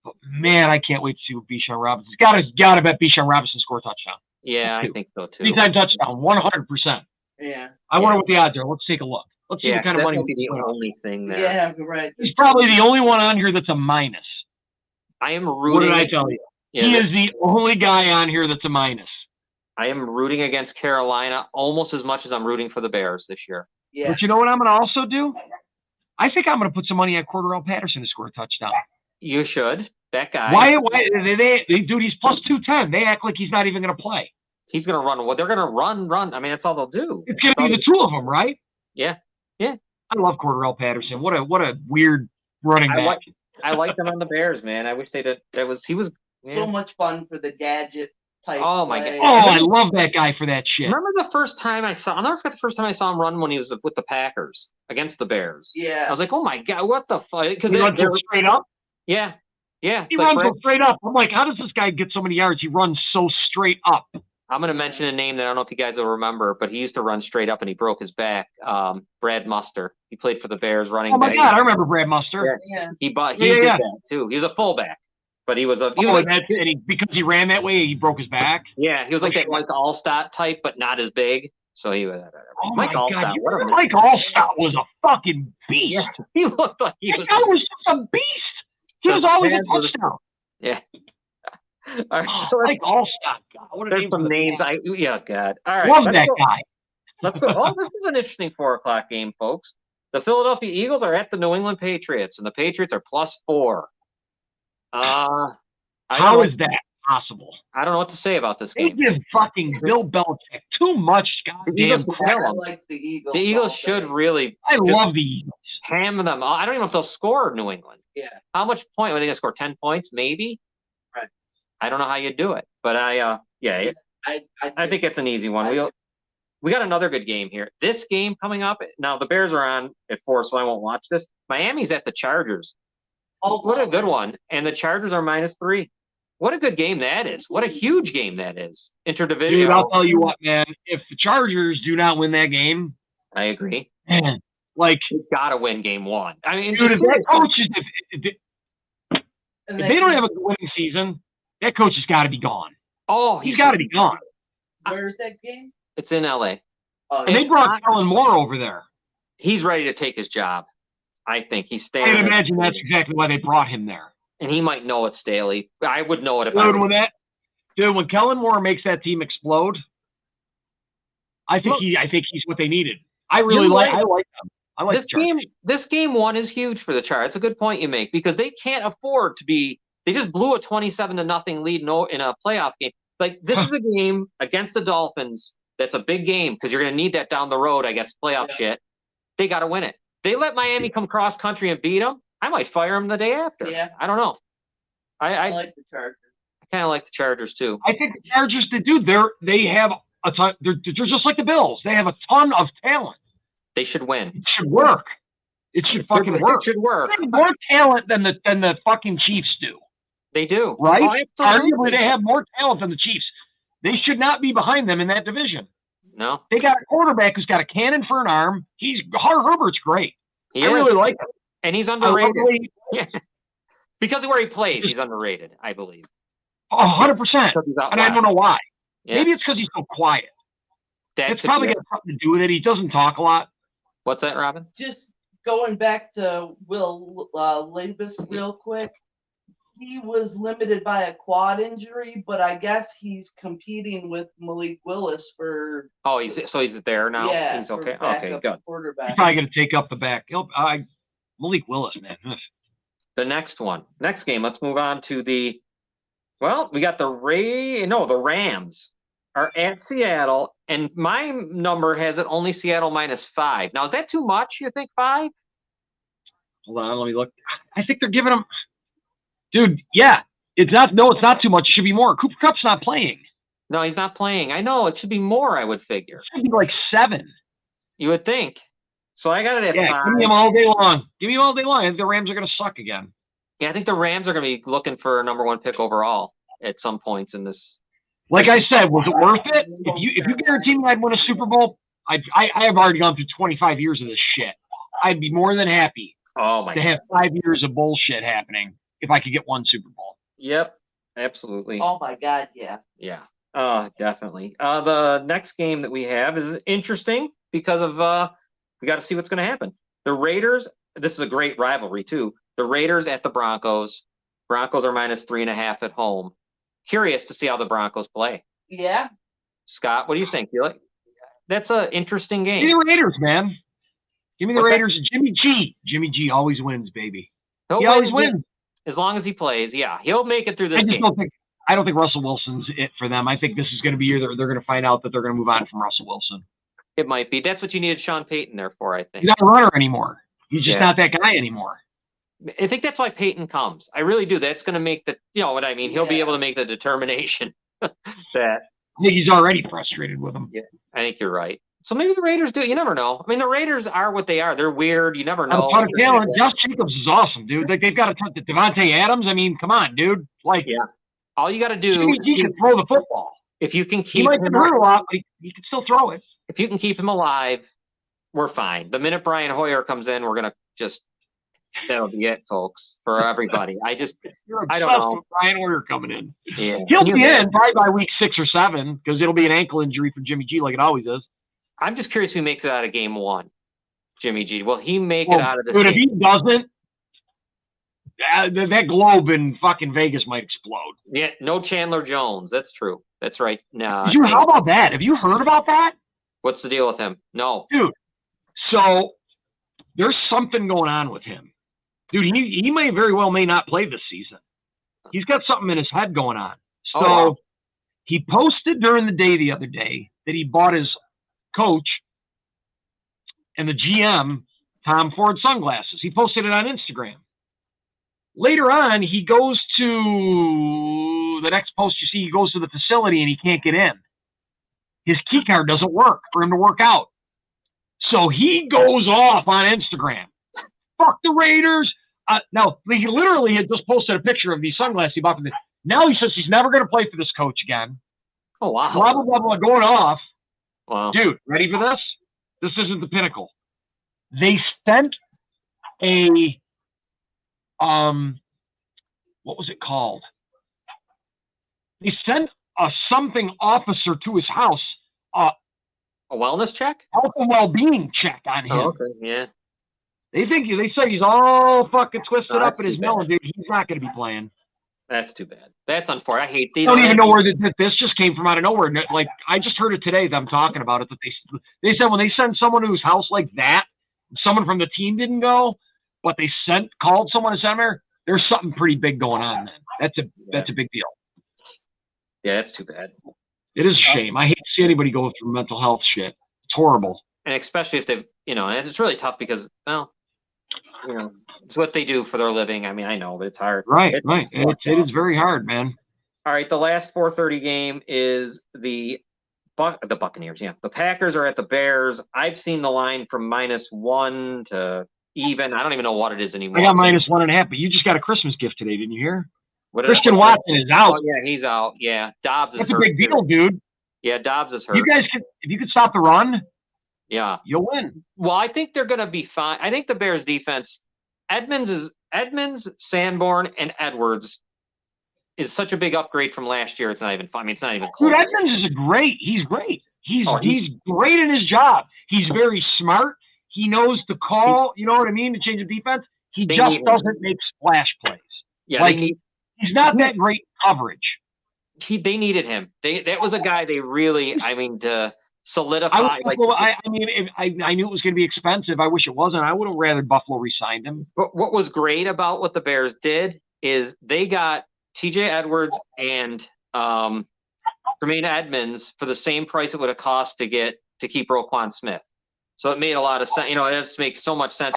But man, I can't wait to see what Bijan Robinson. Gotta bet Bijan Robinson score a touchdown. Yeah, I think so too. Anytime touchdown, 100%. Yeah. I wonder what the odds are. Let's take a look. Let's see what kind of money. That might be the only thing there. Yeah, right. He's probably the only one on here that's a minus. I am rooting. What did I tell you? Yeah, he is the only guy on here that's a minus. I am rooting against Carolina almost as much as I'm rooting for the Bears this year. Yeah. But you know what I'm going to also do? I think I'm going to put some money on Cordarrelle Patterson to score a touchdown. You should. That guy. Why dude, he's plus 210. They act like he's not even going to play. He's going to run. Well, they're going to run. I mean, that's all they'll do. It's going to be the two of them, right? Yeah. I love Cordarrelle Patterson. What a weird running back. I like them on the Bears, man. I wish he was so much fun for the gadget type. Oh my god! Oh, I love that guy for that shit. Remember the first time I'll never forget the first time I saw him run when he was with the Packers against the Bears. Yeah. I was like, oh my god, what the fuck? Because he runs straight up. Yeah. He runs straight up. I'm like, how does this guy get so many yards? He runs so straight up. I'm going to mention a name that I don't know if you guys will remember, but he used to run straight up and he broke his back. Brad Muster. He played for the Bears running back. Oh, my God. I remember Brad Muster. Yeah. He did that, too. He was a fullback, but he was because he ran that way, he broke his back? Yeah, he was like that Mike Allstott type, but not as big. So he was Mike Allstott. Mike Allstott was a fucking beast. Yeah, he looked like he was. That guy was just a beast. He was always a touchdown. Yeah. All right, Mike Allstott. There's some names. God. All right. Love that guy. Let's go. Oh, this is an interesting 4:00 game, folks. The Philadelphia Eagles are at the New England Patriots, and the Patriots are +4. How is that possible? I don't know what to say about this game. They give fucking Bill Belichick too much goddamn credit. I like the Eagles. The Eagles should really. I love the Eagles. Ham them. I don't even know if they'll score New England. Yeah. How much point? Are they going to score 10 points? Maybe. Right. I don't know how you do it, but I think it's an easy one. We got another good game here. This game coming up now. The Bears are on at 4, so I won't watch this. Miami's at the Chargers. Oh, what a good one! And the Chargers are -3. What a good game that is! What a huge game that is. Interdivisional. Dude, I'll tell you what, man. If the Chargers do not win that game, I agree. Man, like you gotta win game 1. I mean, dude, if that coach if they don't have a winning season, that coach has got to be gone. Oh, he's got to be gone. Where's that game? It's in LA. And they brought Kellen Moore over there. He's ready to take his job. I think he's staying. I imagine that's exactly why they brought him there. And he might know it, Staley. I would know it if I was. When Kellen Moore makes that team explode, I think he's what they needed. I like them. I like this game. This game 1 is huge for the Chargers. It's a good point you make because they can't afford to be. They just blew a 27-0 lead in a playoff game. Like this is a game against the Dolphins. That's a big game because you're going to need that down the road. I guess playoff shit. They got to win it. They let Miami come cross country and beat them. I might fire them the day after. Yeah. I don't know. I like the Chargers. I kind of like the Chargers too. I think the Chargers, they have a ton. They're just like the Bills. They have a ton of talent. They should win. It should work. It should fucking work. It should work. They have more talent than the fucking Chiefs do. They do. Right? Arguably, they have more talent than the Chiefs. They should not be behind them in that division. No. They got a quarterback who's got a cannon for an arm. Herbert's great. I really like him. And he's underrated. Because of where he plays, he's underrated, I believe. 100%. And I don't know why. Yeah. Maybe it's because he's so quiet. It's probably got something to do with it. He doesn't talk a lot. What's that, Robin? Just going back to Will Levis real quick. He was limited by a quad injury, but I guess he's competing with Malik Willis for. Oh, he's there now. Yeah, he's okay. Okay, good. Quarterback. He's probably going to take up the back. Malik Willis, man. The next game. Let's move on to the. Well, we got the Rams are at Seattle, and my number has it only Seattle -5. Now, is that too much? You think 5? Hold on, let me look. I think they're giving them. Dude, yeah. It's not too much. It should be more. Cooper Kupp's not playing. No, he's not playing. I know. It should be more, I would figure. It should be like 7. You would think. So I got it at 5. Give me them all day long. I think the Rams are going to suck again. Yeah, I think the Rams are going to be looking for a number 1 pick overall at some points in this. Like I said, was it worth it? If you guarantee me I'd win a Super Bowl, I have already gone through 25 years of this shit. I'd be more than happy to have 5 years of bullshit happening. if I could get one Super Bowl. Yep, absolutely. Oh my God, yeah. Yeah, definitely. The next game that we have is interesting because of we got to see what's going to happen. The Raiders. This is a great rivalry too. The Raiders at the Broncos. Broncos are -3.5 at home. Curious to see how the Broncos play. Yeah. Scott, what do you think? You like? That's an interesting game. Give me the Raiders, man. Give me the Raiders. That? Jimmy G. Jimmy G always wins, baby. He always wins. As long as he plays, yeah. He'll make it through this game. I don't think Russell Wilson's it for them. I think this is going to be either they're going to find out that they're going to move on from Russell Wilson. It might be. That's what you needed Sean Payton there for, I think. He's not a runner anymore. He's just not that guy anymore. I think that's why Payton comes. I really do. That's going to make you know what I mean? He'll be able to make the determination that. I think he's already frustrated with him. Yeah, I think you're right. So maybe the Raiders do it. You never know. I mean, the Raiders are what they are. They're weird. You never know. A ton of talent. Josh Jacobs is awesome, dude. Like, they've got a ton of Devontae Adams. I mean, come on, dude. Like, all you got to do. He can throw the football. If you can keep he might get hurt a lot, but he can still throw it. If you can keep him alive, we're fine. The minute Brian Hoyer comes in, we're gonna just. That'll be it, folks, for everybody. I don't know. Brian Hoyer coming in. Yeah. He'll be in probably by week 6 or 7 because it'll be an ankle injury for Jimmy G like it always is. I'm just curious if he makes it out of game 1, Jimmy G. Will he make it out of this game? If he doesn't, that globe in fucking Vegas might explode. Yeah, no Chandler Jones. That's true. That's right. No. How about that? Have you heard about that? What's the deal with him? No. Dude, so there's something going on with him. Dude, he may very well may not play this season. He's got something in his head going on. So he posted during the day the other day that he bought his coach and the GM Tom Ford sunglasses. He posted it on Instagram. Later on, he goes to the next post you see, he goes to the facility and he can't get in. His key card doesn't work for him to work out. So he goes off on Instagram. Fuck the Raiders. Now, he literally had just posted a picture of these sunglasses he bought for this. Now he says he's never going to play for this coach again. Oh, wow. Blah, blah, blah, blah, going off. Wow. Dude, ready for this? This isn't the pinnacle. They sent a, what was it called? They sent a something officer to his house. A wellness check? Health and well-being check on him. Oh, okay, yeah. They say he's all fucking twisted up in his melon, dude. He's not going to be playing. That's too bad. That's unfortunate. I hate these. I don't even know where this just came from out of nowhere. Like, I just heard it today, them talking about it, that they said when they send someone to his house like that, someone from the team didn't go, but they called someone to send him there, there's something pretty big going on, man. That's a big deal. Yeah, that's too bad. It is a shame. I hate to see anybody go through mental health shit. It's horrible. And especially if they've, and it's really tough because, well, it's what they do for their living. I mean, I know, but it's hard. Right. It is very hard, man. All right, the last 4:30 game is the Buccaneers. Yeah, the Packers are at the Bears. I've seen the line from -1 to even. I don't even know what it is anymore. I got -1.5, but you just got a Christmas gift today, didn't you hear? Christian Watson is out. Oh yeah, he's out. Yeah, Dobbs is hurt. That's a big deal, dude. Yeah, Dobbs is hurt. If you could stop the run. Yeah, you'll win. Well, I think they're going to be fine. I think the Bears defense, Edmonds, Sanborn, and Edwards is such a big upgrade from last year. It's not even fun. I mean, it's not even close. Dude, Edmonds is great. He's great. He's great in his job. He's very smart. He knows the call. You know what I mean? To change the defense. He just doesn't make splash plays. Yeah, he's not that great coverage. They needed him. That was a guy they really. I mean, to solidify. I knew it was going to be expensive. I wish it wasn't. I would have rather Buffalo re-signed him. But what was great about what the Bears did is they got T.J. Edwards and Tremaine Edmonds for the same price it would have cost to keep Roquan Smith. So it made a lot of sense. It just makes so much sense.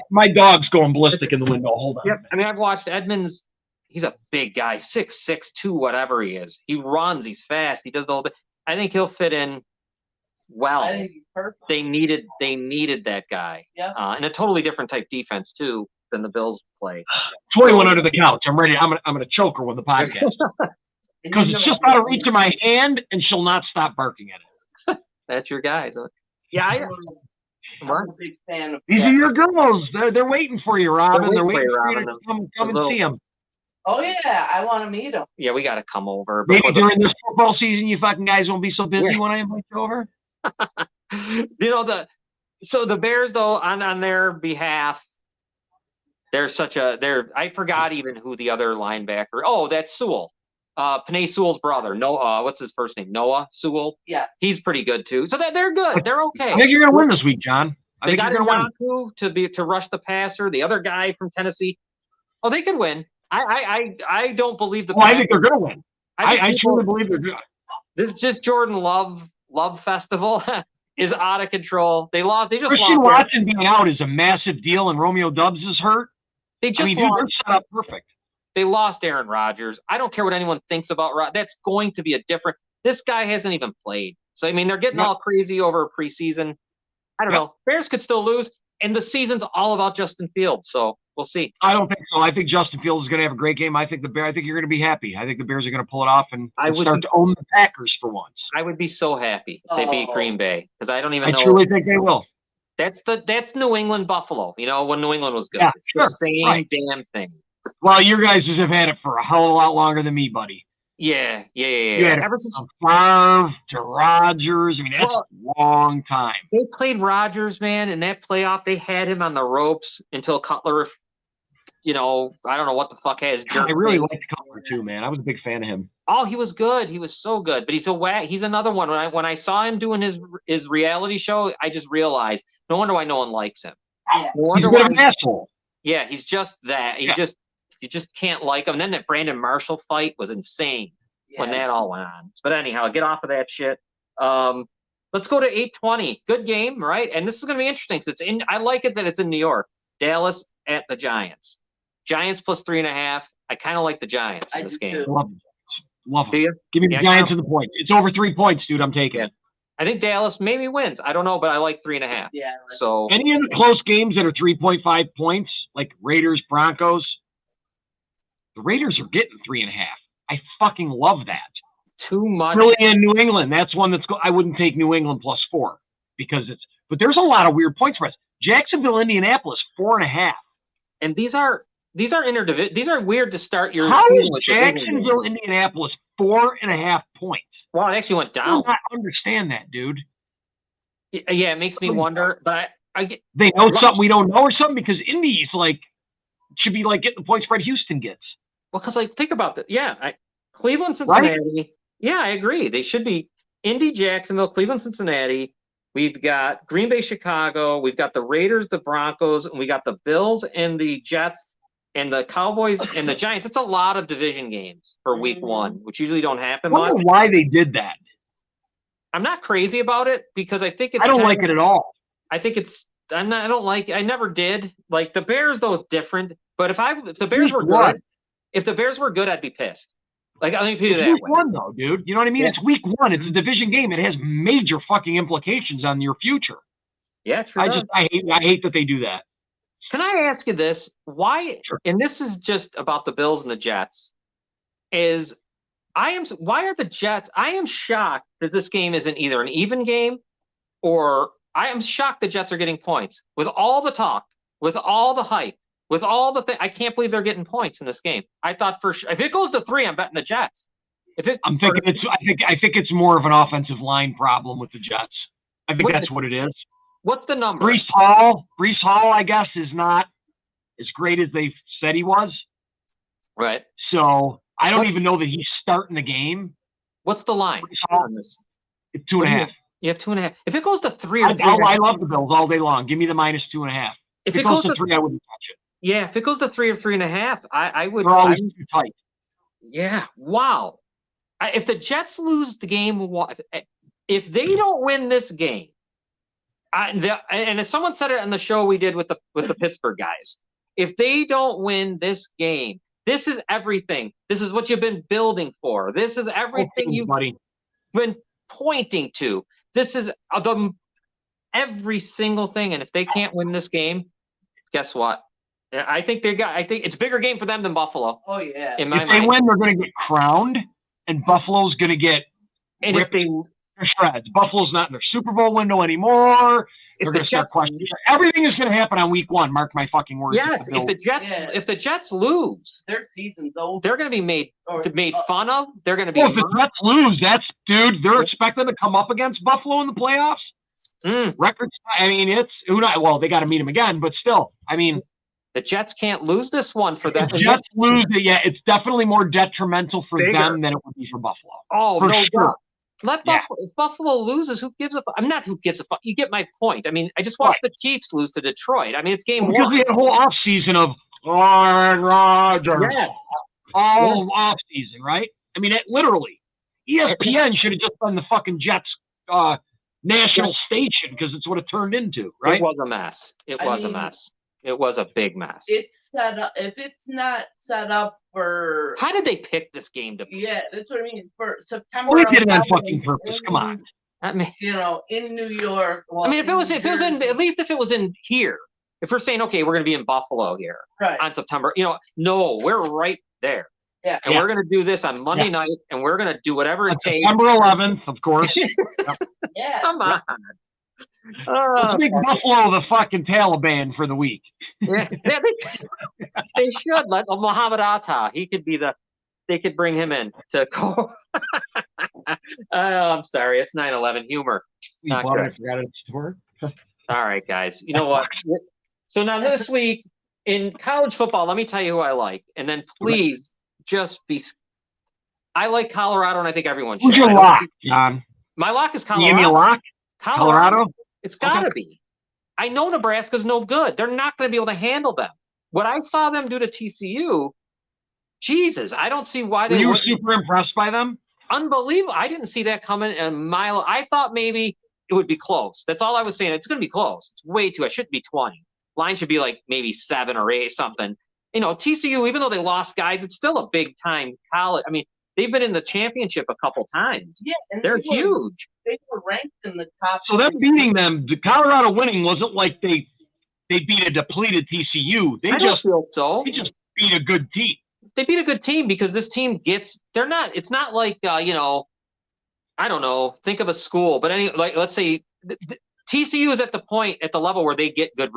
My dog's going ballistic in the window. Hold on. Yep. I mean, I've watched Edmonds. He's a big guy, 6'2", whatever he is. He runs. He's fast. He does the whole thing. I think he'll fit in well. I think he's perfect. They needed that guy. Yeah. And a totally different type defense too than the Bills play. 21 under the couch. I'm ready. I'm gonna choke her with the podcast because it's just out of reach of my hand, and she'll not stop barking at it. That's your guys. Yeah, I'm a big fan of these are your girls. They're waiting for you, Robin. They're waiting for you to come and see them. Oh yeah, I want to meet him. Yeah, we got to come over. Maybe during this football season, you fucking guys won't be so busy when I invite you over. So the Bears, though, on their behalf, I forgot even who the other linebacker. Oh, that's Sewell. Penei Sewell's brother. Noah, what's his first name? Noah Sewell. Yeah. He's pretty good too. So they're good. They're okay. I think you're gonna win this week, John. They got Njoku to rush the passer. The other guy from Tennessee. Oh, they could win. I don't believe the. I think they're gonna win. I truly believe they're good. This is just Jordan Love Festival is out of control. They lost. They just Christian Watson being out is a massive deal, and Romeo Doubs is hurt. They just they're set up perfect. They lost Aaron Rodgers. I don't care what anyone thinks about Rodgers. That's going to be a different. This guy hasn't even played. So, I mean, they're getting all crazy over preseason. I don't know. Bears could still lose, and the season's all about Justin Fields. So we'll see. I don't think so. I think Justin Fields is going to have a great game. I think you're going to be happy. I think the Bears are going to pull it off and start to own the Packers for once. I would be so happy if they beat Green Bay because I don't even know. I truly think they will. That's New England Buffalo. You know, when New England was good. Yeah, it's the same damn thing. Well, your guys have had it for a hell of a lot longer than me, buddy. Yeah. Ever since Favre to Rodgers, I mean, that's a long time. They played Rodgers, man, in that playoff. They had him on the ropes until Cutler, I don't know what the fuck has jerked. I really liked Cutler too, man. I was a big fan of him. Oh, he was good. He was so good. But he's another one. When I saw him doing his reality show, I just realized no wonder why no one likes him. Yeah. No wonder he's an asshole. Yeah, he's just that. You just can't like him. And then that Brandon Marshall fight was insane when that all went on. But anyhow, get off of that shit. Let's go to 8:20. Good game, right? And this is going to be interesting because I like it that it's in New York. Dallas at the Giants. Giants plus 3.5. I kind of like the Giants in this game. Love it. Do you? Give me the Giants and the points. It's over 3 points, dude. I'm taking it. I think Dallas maybe wins. I don't know, but I like 3.5. Yeah. So any of the close games that are 3.5 points, like Raiders, Broncos, the Raiders are getting 3.5. I fucking love that. Too much. Philly and New England. That's one I wouldn't take New England plus 4 because but there's a lot of weird point spreads. Jacksonville, Indianapolis, 4.5. And these are these are weird to start your. How is Jacksonville, Indianapolis 4.5 points? Well, it actually went down. I don't understand that, dude. Yeah, it makes me wonder, but I get they know something we don't know or something because Indy's should be getting the point spread Houston gets. Well, because think about that. Yeah, Cleveland, Cincinnati. Right? Yeah, I agree. They should be Indy, Jacksonville, Cleveland, Cincinnati. We've got Green Bay, Chicago. We've got the Raiders, the Broncos, and we got the Bills and the Jets and the Cowboys and the Giants. It's a lot of division games for week one, which usually don't happen much. I wonder why they did that. I'm not crazy about it because I think it's. I don't like it at all. I think it's. I don't like it. I never did. Like the Bears, though, is different. But if the Bears were good, I'd be pissed. Like I think it's week one, though, dude. You know what I mean? Yeah. It's week one. It's a division game. It has major fucking implications on your future. Yeah, true. I hate that they do that. Can I ask you this? Why? Sure. And this is just about the Bills and the Jets. Why are the Jets? I am shocked that this game isn't either an even game, or I am shocked the Jets are getting points with all the talk, with all the hype. With all the I can't believe they're getting points in this game. I thought for sure if it goes to 3, I'm betting the Jets. I think it's more of an offensive line problem with the Jets. I think that's what it is. What's the number? Breece Hall, I guess, is not as great as they said he was. Right. So I don't even know that he's starting the game. What's the line on this? It's 2.5. You have 2.5. If it goes to 3 or 3, I love the Bills all day long. Give me the minus 2.5. If it goes to 3, I wouldn't touch it. Yeah, if it goes to 3 or 3.5, I would. They're always too tight. Yeah, wow. If the Jets lose the game, if they don't win this game, and if someone said it on the show we did with the Pittsburgh guys, if they don't win this game, this is everything. This is what you've been building for. This is everything you've been pointing to. This is every single thing. And if they can't win this game, guess what? I think it's a bigger game for them than Buffalo. Oh yeah. If they win, they're going to get crowned, and Buffalo's going to get ripped to shreds. Buffalo's not in their Super Bowl window anymore. they're going to start questioning. Everything is going to happen on week 1. Mark my fucking words. Yes, if the Jets lose, their season's over. They're going to be made fun of. They're going to be. Well, if the Jets lose, they're expecting to come up against Buffalo in the playoffs. Records. I mean, they got to meet them again, but still, I mean. The Jets can't lose this one for them. The Jets lose it, yeah. It's definitely more detrimental for them than it would be for Buffalo. Oh, no doubt. Buffalo. If Buffalo loses, who gives a fuck? I'm not who gives a fuck. You get my point. I mean, I just watched the Chiefs lose to Detroit. I mean, it's game 1. Because we had a whole offseason of Aaron Rodgers. Yes. All offseason, right? I mean, literally. ESPN should have just done the fucking Jets national station because it's what it turned into, right? It was a mess. It was a mess. It was a big mess. It's set up. If it's not set up for, how did they pick this game to? Yeah, that's what I mean. For September. Well, they did it on fucking purpose. Come on. I mean, in New York. Well, I mean, if it was at least if it was in here. If we're saying, okay, we're going to be in Buffalo here on September, no, we're right there. Yeah. And we're going to do this on Monday night, and we're going to do whatever it takes. September 11th, of course. Yeah. Come on. Let's make Buffalo the fucking Taliban for the week. They should let Muhammad Atta. He could be they could bring him in to go. I'm sorry. It's 9/11 humor. I forgot it's story. All right, guys. You know what? So now this week in college football, let me tell you who I like. And then please just be. I like Colorado, and I think everyone should. Who's your lock, John? My lock is Colorado. You give me a lock? Colorado? It's got to be. I know Nebraska's no good. They're not going to be able to handle them. What I saw them do to TCU, Jesus, I don't see why they were. You super impressed by them? Unbelievable. I didn't see that coming a mile. I thought maybe it would be close. That's all I was saying. It's going to be close. It's way too. It shouldn't be 20. Line should be like maybe 7 or 8, something. TCU, even though they lost guys, it's still a big-time college. I mean, they've been in the championship a couple times. Yeah, and they're huge. They were ranked in the top. So them beating them, the Colorado winning wasn't like they beat a depleted TCU. They just beat a good team. They beat a good team because this team it's not like, I don't know, think of a school, but let's say TCU is at the level where they get good,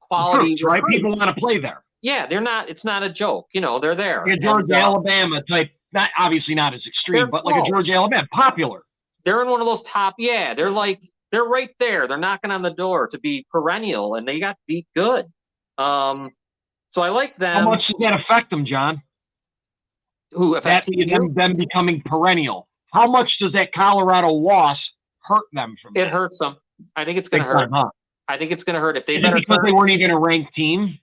quality. Recruits, right? People want to play there. Yeah, they're not. It's not a joke. They're there. Like a Georgia, Alabama type. Obviously not as extreme, but like a Georgia, Alabama, popular. They're in one of those top. Yeah, they're right there. They're knocking on the door to be perennial, and they got to be good. So I like them. How much does that affect them, John? Who affect them becoming perennial? How much does that Colorado loss hurt them from? It hurts them. I think it's going to hurt. I think it's going to hurt if they because they weren't even a ranked team.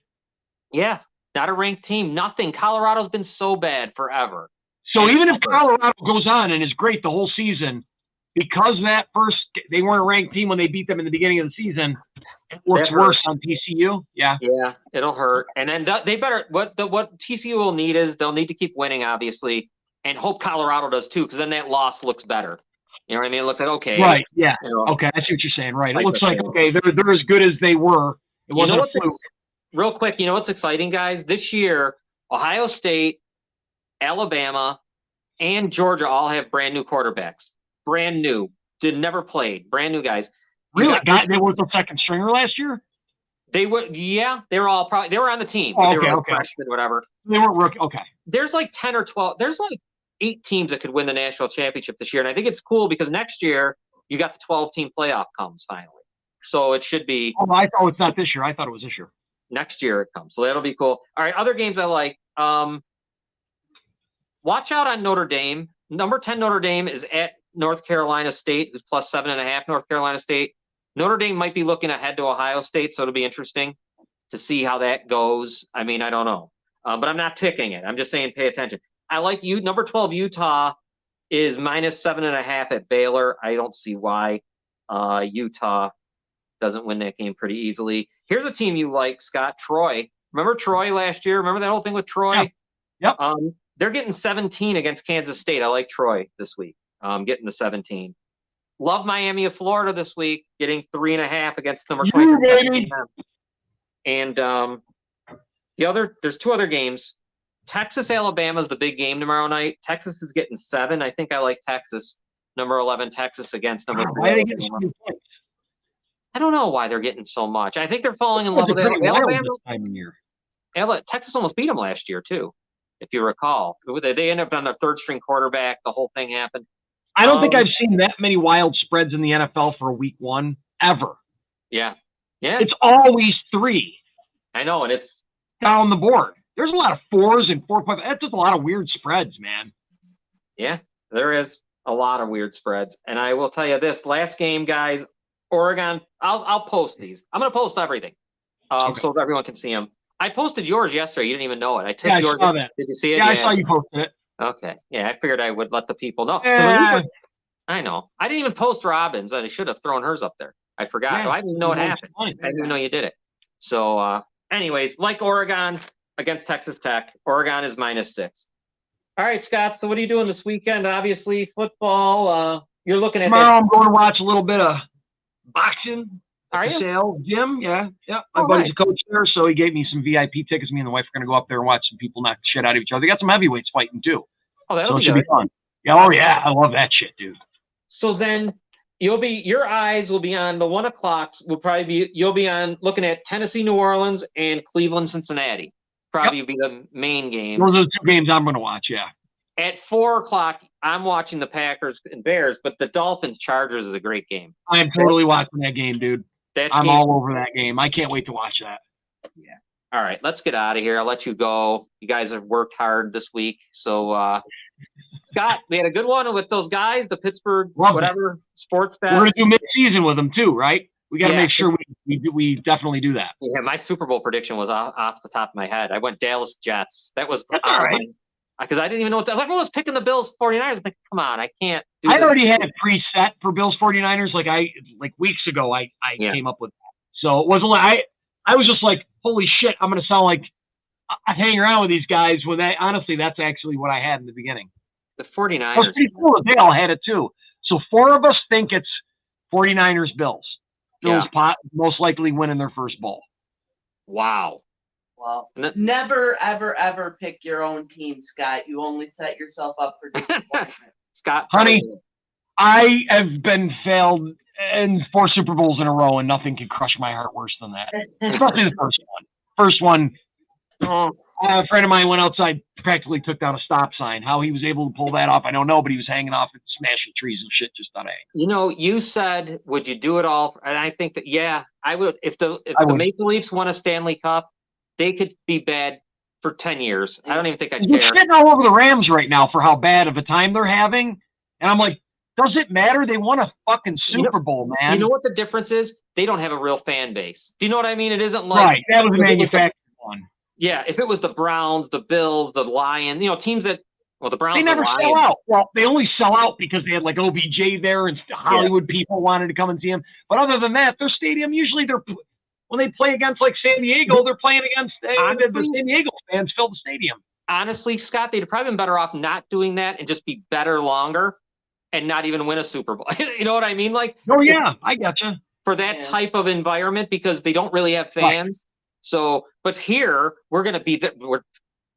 Yeah, not a ranked team. Nothing. Colorado's been so bad forever. So even if Colorado goes on and is great the whole season, because they weren't a ranked team when they beat them in the beginning of the season, it looks worse on TCU. Yeah. Yeah, it'll hurt. And then they better what TCU will need is they'll need to keep winning, obviously, and hope Colorado does too, because then that loss looks better. You know what I mean? It looks like okay. Right. Yeah. Okay, I see what you're saying. Right. It looks like okay, they're as good as they were. It wasn't a fluke. Real quick, you know what's exciting, guys? This year, Ohio State, Alabama, and Georgia all have brand new quarterbacks. Brand new. Never played. Brand new guys. Really? They were the second stringer last year? They were, yeah. They were all probably, they were on the team. But they were freshmen, whatever. They weren't rookie. Okay. There's like 10 or 12. There's like 8 teams that could win the national championship this year. And I think it's cool because next year you got the 12-team playoff comes finally. So it should be. Oh, I thought it's not this year. I thought it was this year. Next year it comes. So that'll be cool. All right, other games I like. Watch out on Notre Dame. Number 10 Notre Dame is at North Carolina State, who's plus 7.5 North Carolina State. Notre Dame might be looking ahead to Ohio State, so it'll be interesting to see how that goes. I mean, I don't know. But I'm not picking it. I'm just saying pay attention. I like you. Number 12 Utah is minus 7.5 at Baylor. I don't see why Utah doesn't win that game pretty easily. Here's a team you like, Scott. Troy. Remember Troy last year? Remember that whole thing with Troy? Yep. They're getting 17 against Kansas State. I like Troy this week. Getting the 17. Love Miami of Florida this week, getting 3.5 against number 20. And there's 2 other games. Texas, Alabama is the big game tomorrow night. Texas is getting 7. I think I like Texas. Number 11, Texas against number 3. I don't know why they're getting so much. I think they're falling in love with Alabama. This time of year. Texas almost beat them last year too, if you recall. They ended up on their third string quarterback. The whole thing happened. I don't think I've seen that many wild spreads in the NFL for a week one ever. Yeah. Yeah. It's always 3. I know, and it's down the board. There's a lot of 4s and 4.5. That's just a lot of weird spreads, man. Yeah, there is a lot of weird spreads. And I will tell you this, last game, guys, Oregon, I'll post these. I'm going to post everything so everyone can see them. I posted yours yesterday. You didn't even know it. I took yours. I saw that. Did you see it? Yeah, I saw you posted it. Okay. Yeah, I figured I would let the people know. I know. I didn't even post Robin's. I should have thrown hers up there. I forgot. I didn't even know it happened. I didn't even know you did it. So, anyways, like Oregon against Texas Tech, Oregon is -6. All right, Scott. So what are you doing this weekend? Obviously, football. You're looking at tomorrow. I'm going to watch a little bit of boxing. Are you? Sale gym, yeah. My buddy's a coach there, so he gave me some VIP tickets. Me and the wife are going to go up there and watch some people knock the shit out of each other. They got some heavyweights fighting too. Oh, that'll be good. Be fun. Yeah, I love that shit, dude. So then your eyes will be on the 1 o'clocks. You'll be on looking at Tennessee, New Orleans, and Cleveland, Cincinnati. Probably be the main games. Those are the 2 games I'm going to watch. Yeah. At 4 o'clock, I'm watching the Packers and Bears, but the Dolphins Chargers is a great game. I'm totally watching that game, dude. I'm all over that game. I can't wait to watch that. Yeah. All right, let's get out of here. I'll let you go. You guys have worked hard this week. So, Scott, we had a good one with those guys, the Pittsburgh, sports fest. We're going to do mid-season with them too, right? We got to make sure we definitely do that. Yeah, my Super Bowl prediction was off the top of my head. I went Dallas Jets. That's all right. Because I didn't even know everyone was picking the Bills 49ers. I'm like, come on, I can't do I already had it preset for Bills 49ers. Like weeks ago, I came up with that. So it wasn't like I was just like, holy shit, I'm going to sound like I hang around with these guys when honestly, that's actually what I had in the beginning. The 49ers. Well, pretty cool. They all had it too. So 4 of us think it's 49ers Bills. Bills most likely winning their first bowl. Wow. Never, ever, ever pick your own team, Scott. You only set yourself up for disappointment. Scott, honey, I have been failed in 4 Super Bowls in a row, and nothing can crush my heart worse than that. Especially the first one. First one, a friend of mine went outside, practically took down a stop sign. How he was able to pull that off, I don't know, but he was hanging off and smashing trees and shit just out of anger. You know, you said, would you do it all? And I think that, I would. If the Maple Leafs won a Stanley Cup, they could be bad for 10 years. I don't even think I'd care. They're shitting all over the Rams right now for how bad of a time they're having. And I'm like, does it matter? They won a fucking Super Bowl, man. You know what the difference is? They don't have a real fan base. Do you know what I mean? It isn't like... Right, that was a manufactured one. Yeah, if it was the Browns, the Bills, the Lions, teams that... Well, the Browns they never the Lions, sell out. Well, they only sell out because they had like OBJ there and Hollywood people wanted to come and see him. But other than that, their stadium, usually when they play against like San Diego, they're playing against the San Diego fans fill the stadium. Honestly, Scott, they'd probably been better off not doing that and just be better longer and not even win a Super Bowl. You know what I mean? Like, oh yeah, I gotcha. For that type of environment, because they don't really have fans. Right. So, but here we're going to be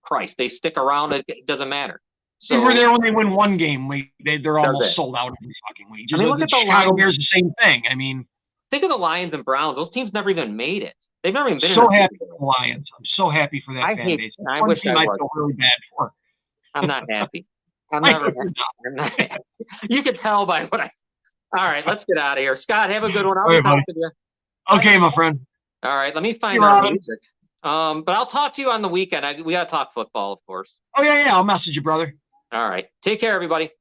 Christ, they stick around. It doesn't matter. So we're there when they win one game. They're almost sold out every fucking week. Just look at the Chicago Bears, the same thing. I mean, think of the Lions and Browns. Those teams never even made it. They've never even been. So happy for the Lions. I'm so happy for that fan base. I wish I feel really bad for. I'm not happy. I'm not happy. You can tell by what I. All right, let's get out of here. Scott, have a good one. I'll be talking to you. Okay, my friend. All right, let me find our music. But I'll talk to you on the weekend. We got to talk football, of course. Oh yeah, I'll message you, brother. All right. Take care, everybody.